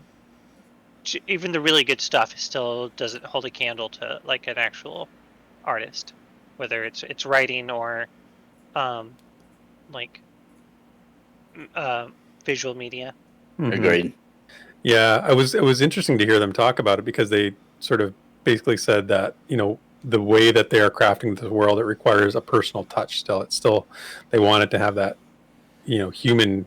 even the really good stuff still doesn't hold a candle to like an actual artist, whether it's writing or visual media. Mm-hmm. Agreed. Yeah, it was interesting to hear them talk about it because they sort of basically said that, you know, the way that they are crafting the world, it requires a personal touch still. It's still, they wanted to have that, you know, human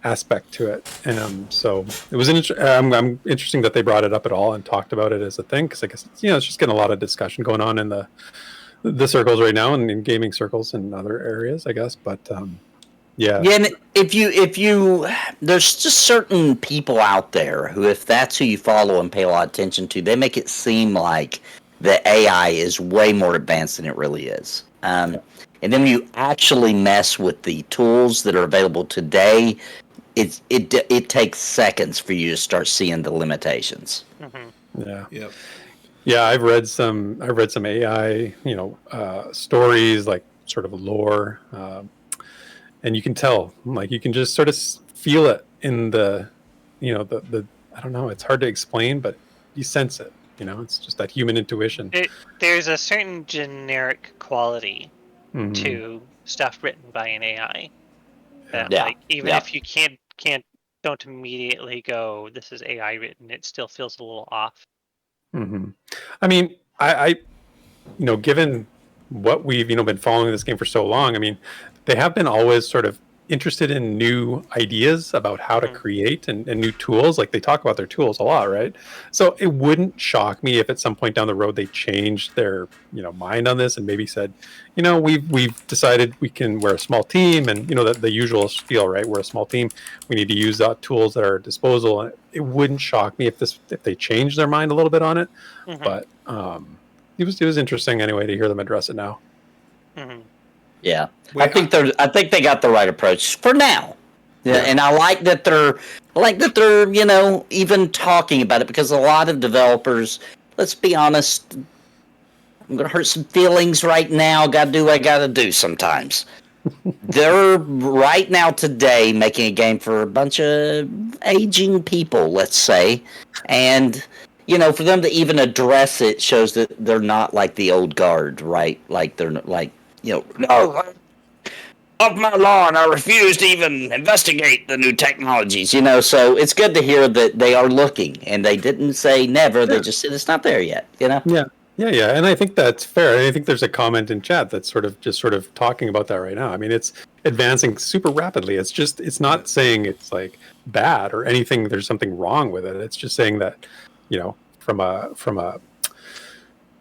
aspect to it. And so it was I'm interesting that they brought it up at all and talked about it as a thing, because I guess, you know, it's just getting a lot of discussion going on in the circles right now and in gaming circles and other areas, I guess. But yeah, and if you, there's just certain people out there who, if that's who you follow and pay a lot of attention to, they make it seem like the AI is way more advanced than it really is. And then when you actually mess with the tools that are available today, it takes seconds for you to start seeing the limitations. Mm-hmm. Yeah. Yep. Yeah, I've read some AI, you know, stories, like sort of lore, and you can tell, like, you can just sort of feel it in the, you know, the I don't know, it's hard to explain, but you sense it, you know, it's just that human intuition. There's a certain generic quality Mm-hmm. to stuff written by an AI that, Yeah. like, even if you don't immediately go, this is AI written, it still feels a little off. Mm-hmm. I mean, I, you know, given what we've, you know, been following this game for so long, I mean, they have been always sort of interested in new ideas about how to create and new tools. Like, they talk about their tools a lot, right? So it wouldn't shock me if at some point down the road they changed their, you know, mind on this and maybe said, you know, we've decided we're a small team, and, you know, the usual spiel, right? We're a small team. We need to use tools that are at disposal. And it wouldn't shock me if they changed their mind a little bit on it. Mm-hmm. But it was interesting anyway to hear them address it now. Mm-hmm. Yeah, I think they got the right approach for now. Yeah, and I like that they're you know, even talking about it, because a lot of developers, let's be honest, I'm gonna hurt some feelings right now. Gotta do what I gotta do sometimes. They're right now today making a game for a bunch of aging people, let's say, and, you know, for them to even address it shows that they're not like the old guard, right? Like, they're like, you know, no, off my lawn, I refuse to even investigate the new technologies, you know. So it's good to hear that they are looking, and they didn't say never. They just said it's not there yet, you know. Yeah, and I think that's fair. I think there's a comment in chat that's sort of talking about that right now. I mean, it's advancing super rapidly. It's not saying it's like bad or anything. There's something wrong with it. It's just saying that, you know, from a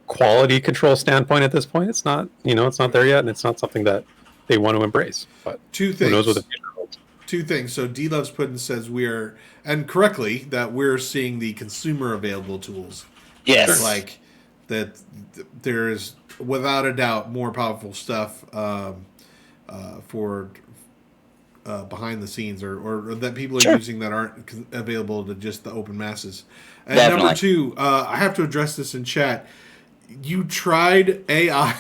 quality control standpoint at this point, it's not there yet, and it's not something that they want to embrace. But Two things. Who knows what the future holds? Two things. So D Loves Puddin says and correctly, that we're seeing the consumer available tools. Yes. Like that there is without a doubt more powerful stuff for behind the scenes or that people are using that aren't available to just the open masses. And Definitely. number two, I have to address this in chat. You tried AI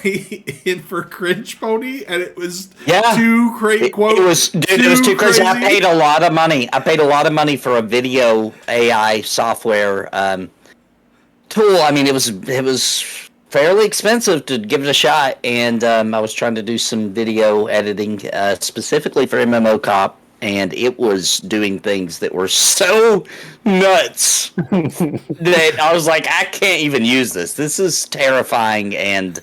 in for Cringe Pony, and it was too crazy. It was too crazy. I paid a lot of money for a video AI software tool. I mean, it was fairly expensive to give it a shot, and I was trying to do some video editing specifically for MMO Cop, and it was doing things that were so nuts that I was like, I can't even use this. This is terrifying and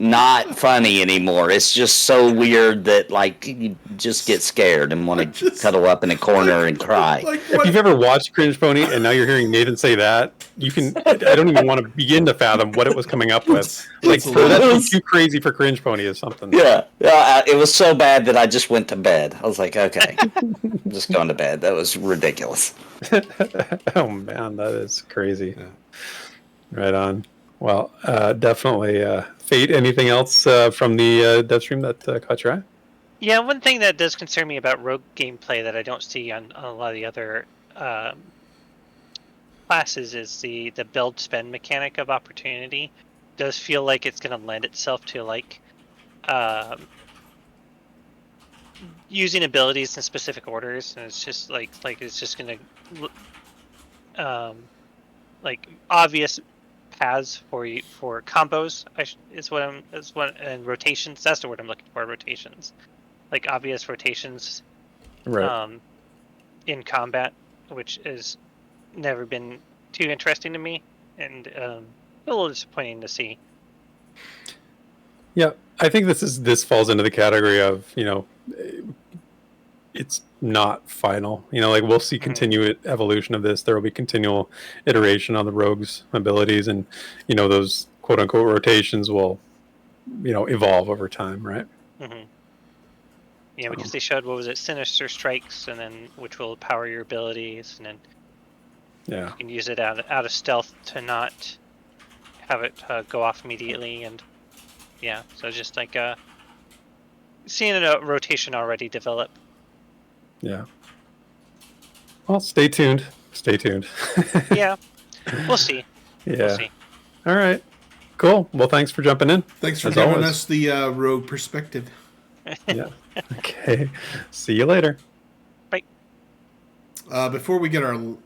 not funny anymore. It's just so weird that like you just get scared and want to cuddle up in a corner and cry. If you've ever watched Cringe Pony and now you're hearing Nathan say that, you can. I don't even want to begin to fathom what it was coming up with. Like, for that to be too crazy for Cringe Pony is something. Yeah, it was so bad that I just went to bed. I was like, okay, I'm just going to bed. That was ridiculous. Oh man, that is crazy. Yeah. Right on. Well, definitely. Fate, anything else from the dev stream that caught your eye? Yeah, one thing that does concern me about rogue gameplay that I don't see on a lot of the other classes is the build spend mechanic of opportunity. It does feel like it's going to lend itself to like using abilities in specific orders, and it's just like it's just going to like obvious paths for combos and rotations. That's the word I'm looking for. Rotations, like obvious rotations, right? In combat, which has never been too interesting to me, and a little disappointing to see. Yeah, I think this falls into the category of, it's not final. Like, we'll see continued evolution of this. There will be continual iteration on the rogue's abilities, and those quote unquote rotations will evolve over time, right? Mm-hmm. Yeah, because they showed, what was it, Sinister Strikes, and then which will power your abilities, and then you can use it out of stealth to not have it go off immediately, and so just like seeing a rotation already develop. Yeah. Well, stay tuned. Yeah, we'll see. Yeah. We'll see. All right. Cool. Well, thanks for jumping in. Thanks for giving us the rogue perspective. Yeah. Okay. See you later. Bye. Before we get or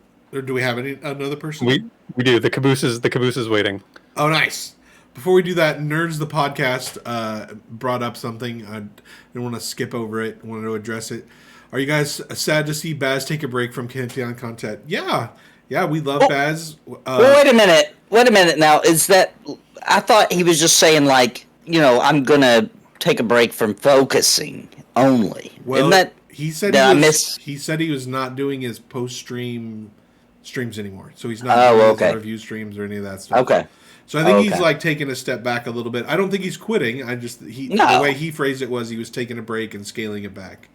do we have another person? We do. The caboose is waiting. Oh, nice. Before we do that, Nerds the podcast brought up something. I didn't want to skip over it. I wanted to address it. Are you guys sad to see Baz take a break from Pantheon content? Yeah, we love Baz. Wait a minute now. Is that... I thought he was just saying, like, I'm going to take a break from focusing only. Well, that, he said he said he was not doing his post-stream streams anymore. So he's not doing his review streams or any of that stuff. Okay. So I think he's like taking a step back a little bit. I don't think he's quitting. The way he phrased it was he was taking a break and scaling it back.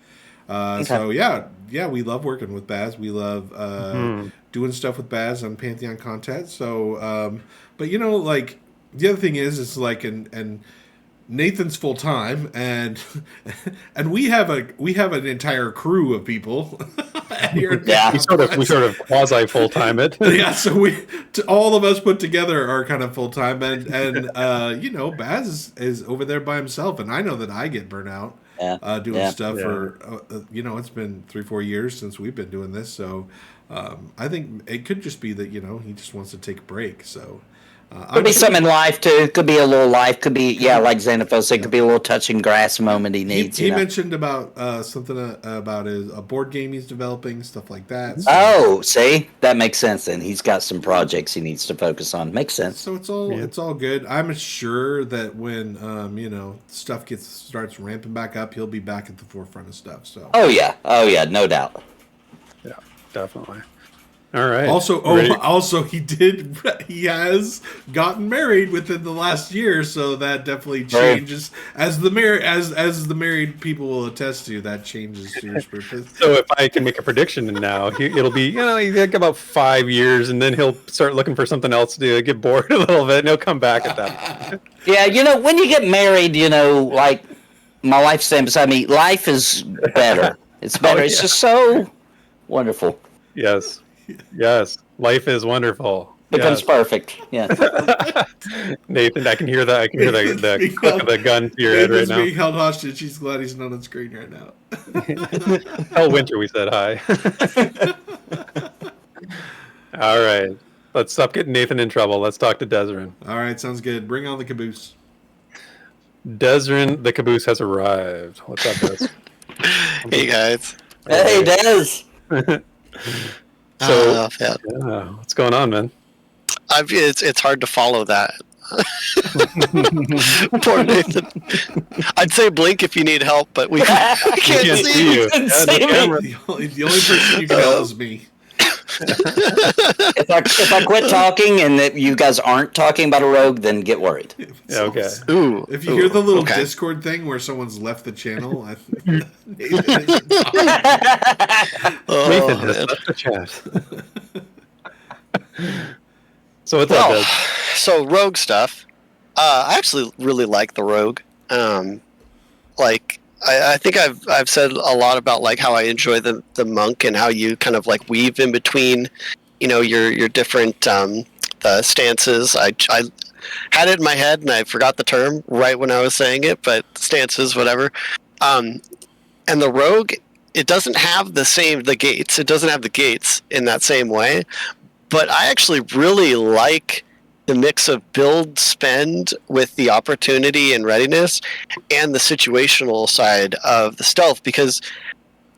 So we love working with Baz. We love doing stuff with Baz on Pantheon content. So, but like the other thing is like and Nathan's full time and we have an entire crew of people. Here we sort of quasi full time it. Yeah, so all of us put together are kind of full time, and Baz is over there by himself, and I know that I get burnt out doing stuff for it's been 3-4 years since we've been doing this, so I think it could just be that he just wants to take a break. So. Could be some in life too. Could be a little life. Could be like Xanathos said. Could be a little touching grass moment he needs. He mentioned about something about a board game he's developing, stuff like that. So. Oh, see, that makes sense. Then he's got some projects he needs to focus on. Makes sense. So it's all good. I'm sure that when stuff starts ramping back up, he'll be back at the forefront of stuff. So. Oh yeah, no doubt. Yeah, definitely. All right. Also, he has gotten married within the last year, so that definitely changes. As the married people will attest to, that changes Stuart's purpose. So if I can make a prediction now, it'll be he's like about 5 years, and then he'll start looking for something else to do, get bored a little bit, and he'll come back at that. Yeah, when you get married, like my wife's saying beside me, life is better. It's better. It's just so wonderful. Yes, life is wonderful. Becomes perfect. Yeah. Nathan, I can hear that. I can hear the click of the gun to your head right now. Being held hostage. She's glad he's not on screen right now. Tell Winter we said hi. All right, let's stop getting Nathan in trouble. Let's talk to Desrin. All right, sounds good. Bring on the caboose. Desrin, the caboose has arrived. What's up, Des? Hey guys. Hey, Des. So, what's going on, man? It's hard to follow that. Poor Nathan. I'd say blink if you need help, but we can't see you. The only person you can help is me. If I quit talking and that you guys aren't talking about a rogue, then get worried. Okay. Ooh. If you hear the little Discord thing where someone's left the channel, Nathan has left the chat. So what's up, Doug? So rogue stuff. I actually really like the rogue. I think I've said a lot about like how I enjoy the monk and how you kind of like weave in between, your different stances. I had it in my head and I forgot the term right when I was saying it, but stances, whatever. And the rogue, it doesn't have the gates. It doesn't have the gates in that same way, but I actually really like the mix of build spend with the opportunity and readiness and the situational side of the stealth, because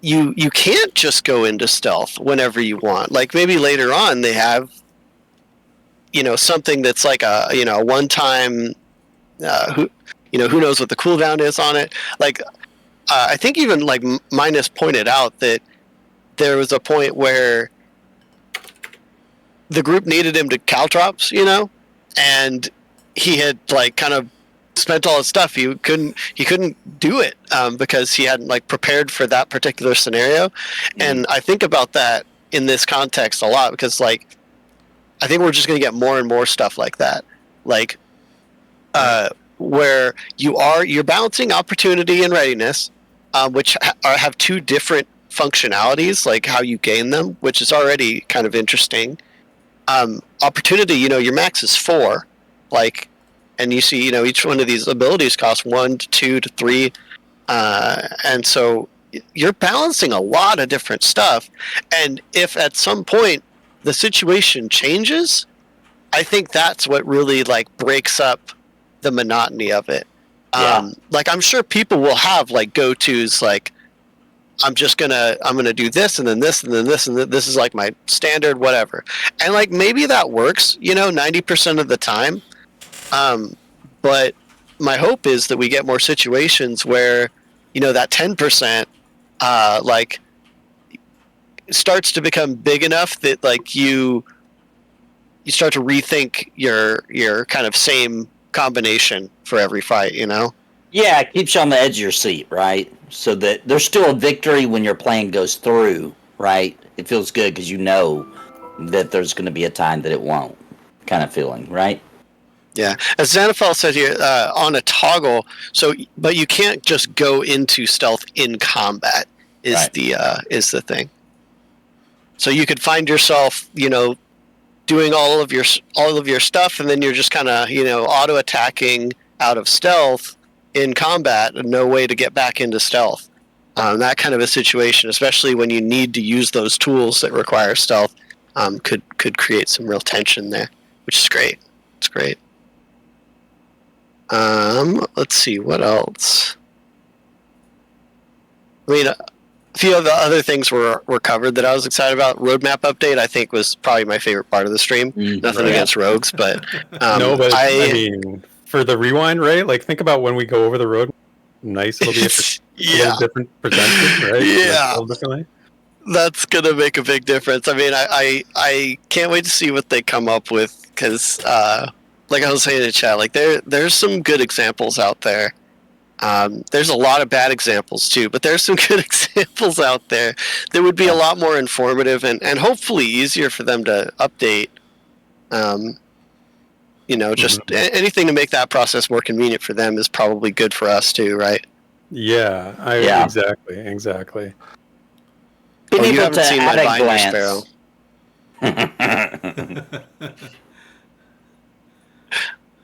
you can't just go into stealth whenever you want. Like maybe later on they have something that's like a one time who knows what the cooldown is on it. Like I think even like Minus pointed out that there was a point where the group needed him to caltrops, and he had like kind of spent all his stuff. He couldn't do it because he hadn't like prepared for that particular scenario. And I think about that in this context a lot, because like I think we're just going to get more and more stuff like that, like where you're balancing opportunity and readiness, which have two different functionalities, like how you gain them, which is already kind of interesting. Opportunity, your max is 4, like, and you see, each one of these abilities costs 1 to 2 to 3, and so you're balancing a lot of different stuff. And if at some point the situation changes, I think that's what really like breaks up the monotony of it. Like I'm sure people will have like go-tos, like I'm gonna do this and then this and then this and this is like my standard whatever, and like maybe that works 90% of the time, but my hope is that we get more situations where that 10% like starts to become big enough that like you start to rethink your kind of same combination for every fight. Yeah, it keeps you on the edge of your seat, right? So that there's still a victory when your plan goes through, right? It feels good because you know that there's going to be a time that it won't, kind of feeling, right? Yeah, as Xanathal said here, on a toggle. So, but you can't just go into stealth in combat. Is the thing. So you could find yourself, doing all of your stuff, and then you're just kind of, auto attacking out of stealth in combat, and no way to get back into stealth. That kind of a situation, especially when you need to use those tools that require stealth, could create some real tension there, which is great. It's great. Let's see what else. I mean, a few of the other things were covered that I was excited about. Roadmap update, I think, was probably my favorite part of the stream. Nothing against rogues, but no, but I mean, for the rewind, right? Like, think about when we go over the road. Nice, it'll be a little different presented, right? Yeah, differently. That's gonna make a big difference. I mean, I can't wait to see what they come up with, because, like I was saying in the chat, like there's some good examples out there. There's a lot of bad examples too, but there's some good examples out there that would be a lot more informative and hopefully easier for them to update. Just anything to make that process more convenient for them is probably good for us too, right? Yeah, exactly. Being you able haven't to seen at my a Binder Sparrow.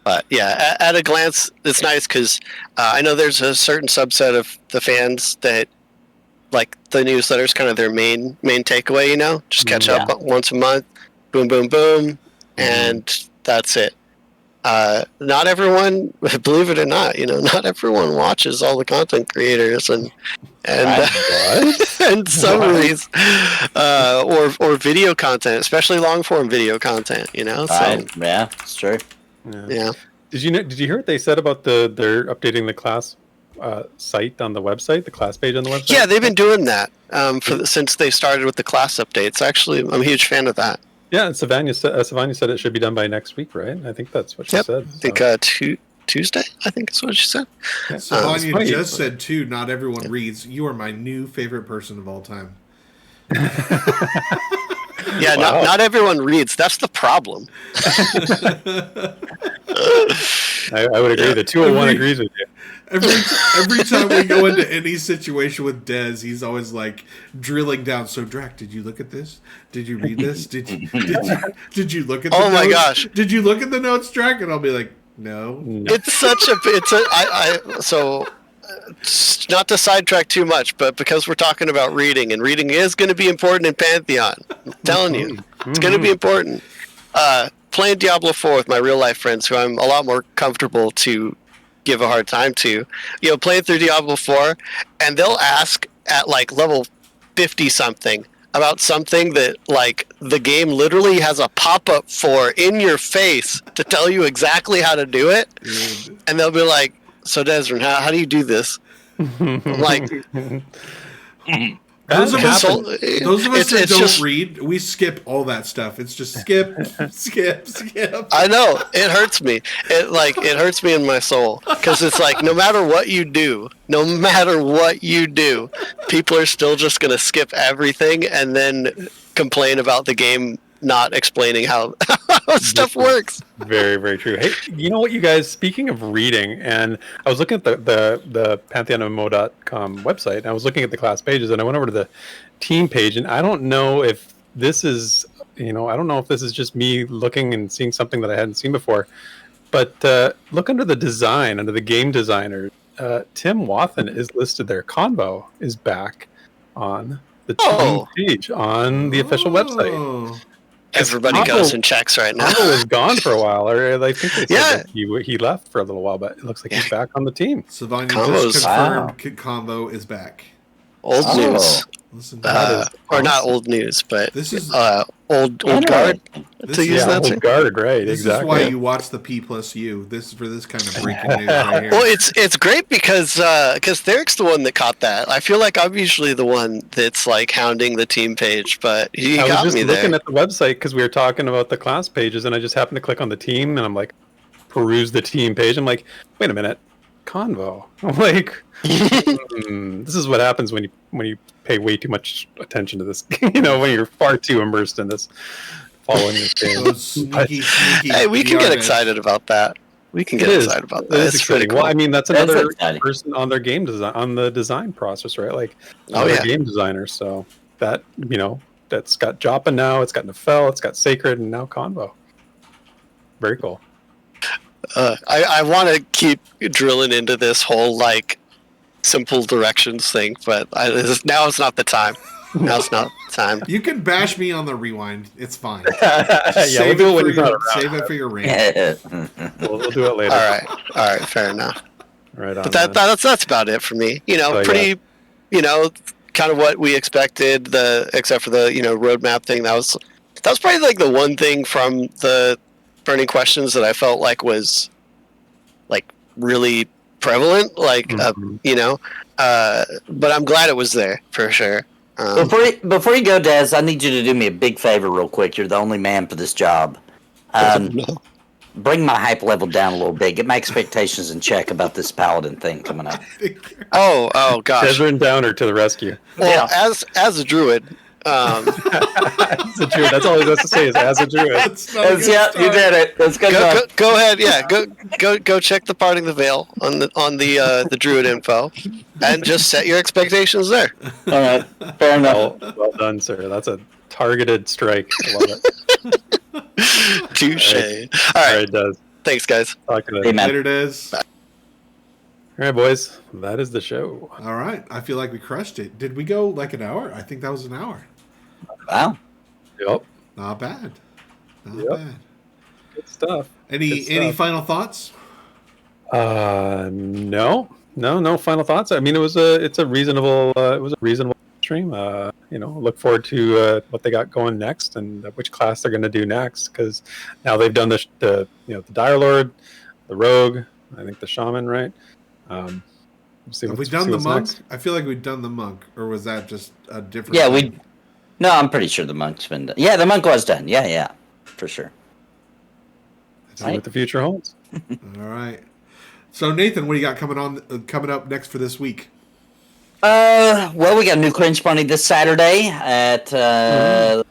But yeah, at a glance, it's nice because I know there's a certain subset of the fans that like the newsletter is kind of their main takeaway. Just catch up once a month, boom, boom, boom, and that's it. Not everyone, believe it or not, not everyone watches all the content creators and and summaries or video content, especially long form video content. So yeah, it's true. Yeah. Did you hear what they said about they're updating the class site on the website, the class page on the website? Yeah, they've been doing that since they started with the class updates. Actually, I'm a huge fan of that. Yeah, and Savanja said it should be done by next week, right? I think that's what she said. I think Tuesday, I think is what she said. Yeah, Savanja just said, too, not everyone reads. You are my new favorite person of all time. Yeah, Wow. not everyone reads. That's the problem. I would agree. The 201 agrees with you. Every time we go into any situation with Dez, he's always like drilling down. So, Draq, did you look at this? Did you read this? Did you look at the notes? Oh my gosh. Did you look at the notes, Draq? And I'll be like, no. It's such a so not to sidetrack too much, but because we're talking about reading, and reading is going to be important in Pantheon. I'm telling you, it's going to be important. Playing Diablo 4 with my real life friends, who I'm a lot more comfortable to give a hard time to, playing through Diablo 4, and they'll ask at like level 50 something about something that like the game literally has a pop-up for in your face to tell you exactly how to do it, and they'll be like, so Desmond, how do you do this? I'm like, those of us that don't just read, we skip all that stuff. It's just skip. I know, it hurts me. It hurts me in my soul, because it's like no matter what you do, people are still just gonna skip everything and then complain about the game not explaining how stuff works. Very, very true. Hey, you know what, you guys? Speaking of reading, and I was looking at the PantheonMMO.com website, and I was looking at the class pages, and I went over to the team page, and I don't know if this is, just me looking and seeing something that I hadn't seen before, but look under the design, under the game designer, Tim Wathen is listed there. Convo is back on the team page on the official website. Everybody goes and checks right now. Convo was gone for a while, or I think they said that he left for a little while, but it looks like he's back on the team. Savanja just confirmed Convo is back. Old news. Listen, or not old news, but this is old guard. Old guard, right? This exactly. is why you watch the P+U. This is for this kind of breaking news right here. Well, it's great because Therek's the one that caught that. I feel like I'm usually the one that's like hounding the team page, but he got me there. I was just looking at the website because we were talking about the class pages, and I just happened to click on the team, and I'm like, peruse the team page. I'm like, wait a minute, Convo. I'm like, this is what happens when you pay way too much attention to this. When you're far too immersed in this, following this game. Sneaky hey, we can get excited about that. We can get excited about that. It's pretty cool. Well, I mean, that's another person on their game design, on the design process, right? Like, game designer. So that that's got Joppa now. It's got Nefel. It's got Sacred, and now Convo. Very cool. I want to keep drilling into this whole like simple directions thing, but now it's not the time. Now's not the time. You can bash me on the rewind. It's fine. Save it for your rant. We'll do it later. All right, fair enough. Right on. But that's about it for me. Pretty, kind of what we expected. Except for the roadmap thing. That was probably like the one thing from the burning questions that I felt like was like really prevalent. Like but I'm glad it was there for sure. Before you go, Dez, I need you to do me a big favor real quick. You're the only man for this job. Bring my hype level down a little bit. Get my expectations in check about this paladin thing coming up. Oh gosh. Desmond Downer to the rescue. Well, as a druid. As a druid. That's all he has to say is as a druid. You did it. That's good. Go ahead. Yeah, go check the Parting the Veil on the druid info, and just set your expectations there. All right, fair enough. Well done, sir. That's a targeted strike. I love it. Touche. All right, Des. Thanks, guys. Talk to you later, Des. All right, boys. That is the show. All right. I feel like we crushed it. Did we go like an hour? I think that was an hour. Wow. Yep. Not bad. Not bad. Good stuff. Any final thoughts? No final thoughts. I mean, it's a reasonable stream. Look forward to what they got going next and which class they're going to do next, because now they've done the Dire Lord, the Rogue, I think the Shaman, right? We'll see Have we see done the what's monk? next. I feel like we've done the monk, or was that just a different? Yeah, thing? No, I'm pretty sure the monk's been done. Yeah, the monk was done. Yeah, for sure. See what the future holds. All right. So Nathan, what do you got coming up next for this week? Well, we got a new cringe party this Saturday at 10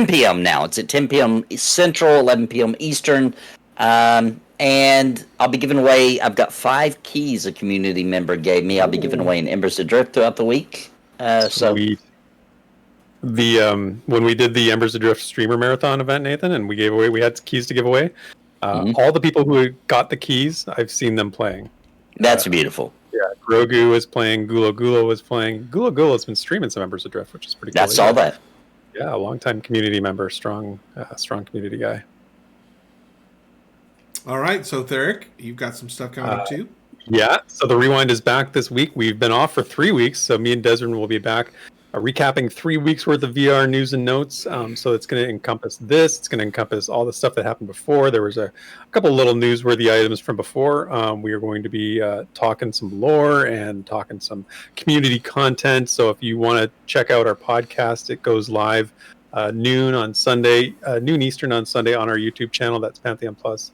p.m. now. It's at 10 p.m. Central, 11 p.m. Eastern. And I'll be giving away, I've got 5 keys a community member gave me. I'll be giving away in Embers Adrift throughout the week. Sweet. When we did the Embers Adrift streamer marathon event, Nathan, and we had keys to give away. All the people who got the keys, I've seen them playing. That's beautiful. Yeah, Grogu was playing, Gulo was playing. Gulo's been streaming some Embers Adrift, which is pretty cool. That's all that. Yeah, a long-time community member, strong community guy. All right, so Therek, you've got some stuff coming up too? Yeah, so the Rewind is back this week. We've been off for 3 weeks, so me and Desmond will be back recapping 3 weeks worth of VR news and notes. So it's going to encompass this. It's going to encompass all the stuff that happened before. There was a couple little newsworthy items from before. We are going to be talking some lore and talking some community content. So if you want to check out our podcast, it goes live noon on Sunday, noon Eastern on Sunday on our YouTube channel. That's Pantheon Plus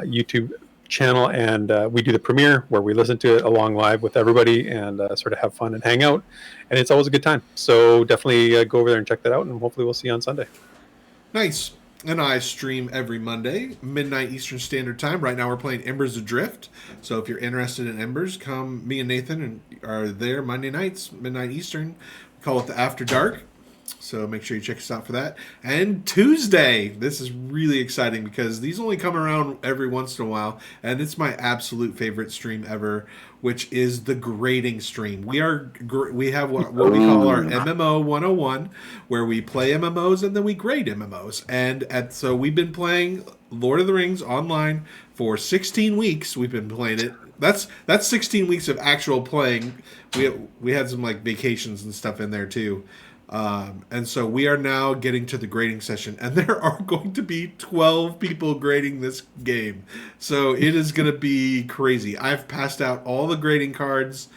YouTube channel, and we do the premiere where we listen to it along live with everybody and sort of have fun and hang out, and it's always a good time. So definitely go over there and check that out, and hopefully we'll see you on Sunday. Nice. And I stream every Monday, midnight Eastern Standard Time. Right now we're playing Embers Adrift, so if you're interested in Embers, come. Me and Nathan are there Monday nights, midnight Eastern. We call it the After Dark. So make sure you check us out for that. And Tuesday, this is really exciting because these only come around every once in a while, and it's my absolute favorite stream ever, which is the grading stream. We have what we call our MMO 101, where we play MMOs and then we grade MMOs. And so we've been playing Lord of the Rings online for 16 weeks. We've been playing it. That's 16 weeks of actual playing. We had some like vacations and stuff in there too. And so we are now getting to the grading session, and there are going to be 12 people grading this game. So it is going to be crazy. I've passed out all the grading cards.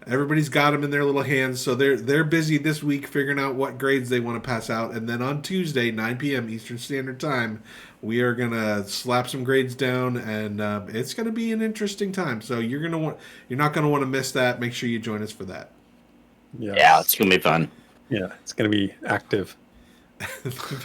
Everybody's got them in their little hands. So they're busy this week figuring out what grades they want to pass out. And then on Tuesday, 9 p.m. Eastern Standard Time, we are going to slap some grades down, and it's going to be an interesting time. So you're not going to want to miss that. Make sure you join us for that. Yes. Yeah, it's going to be fun. Yeah, it's going to be active.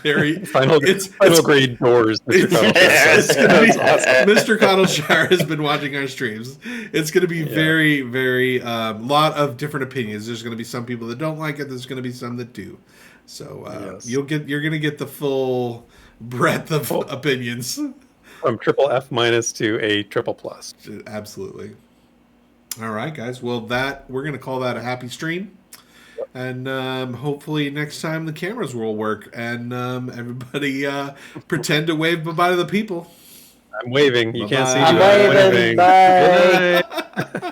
Very final grade doors. It's gonna be, awesome. Mr. Cottleshire has been watching our streams. It's going to be very, very lot of different opinions. There's going to be some people that don't like it. There's going to be some that do. So you're going to get the full breadth of opinions from triple F minus to a triple plus. Absolutely. All right, guys. Well, we're going to call that a happy stream. And hopefully next time the cameras will work, and everybody pretend to wave bye-bye to the people. I'm waving. You can't see me. I'm waving. Bye. Good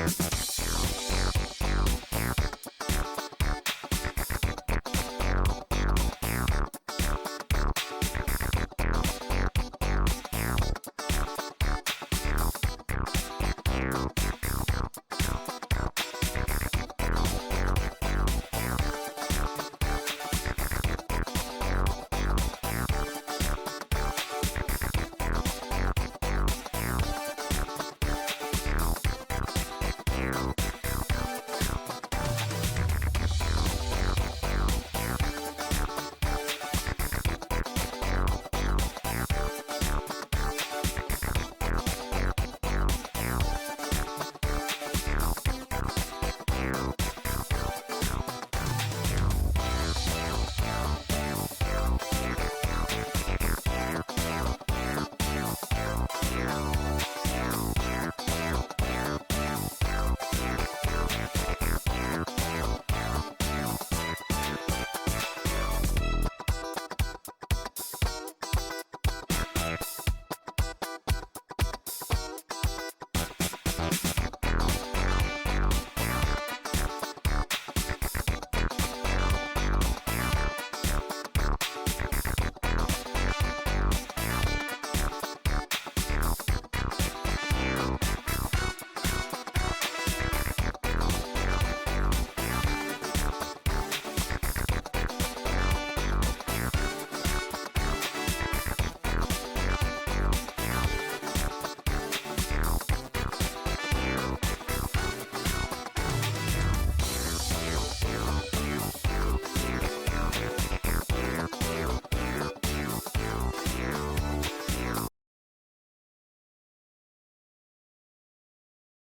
night.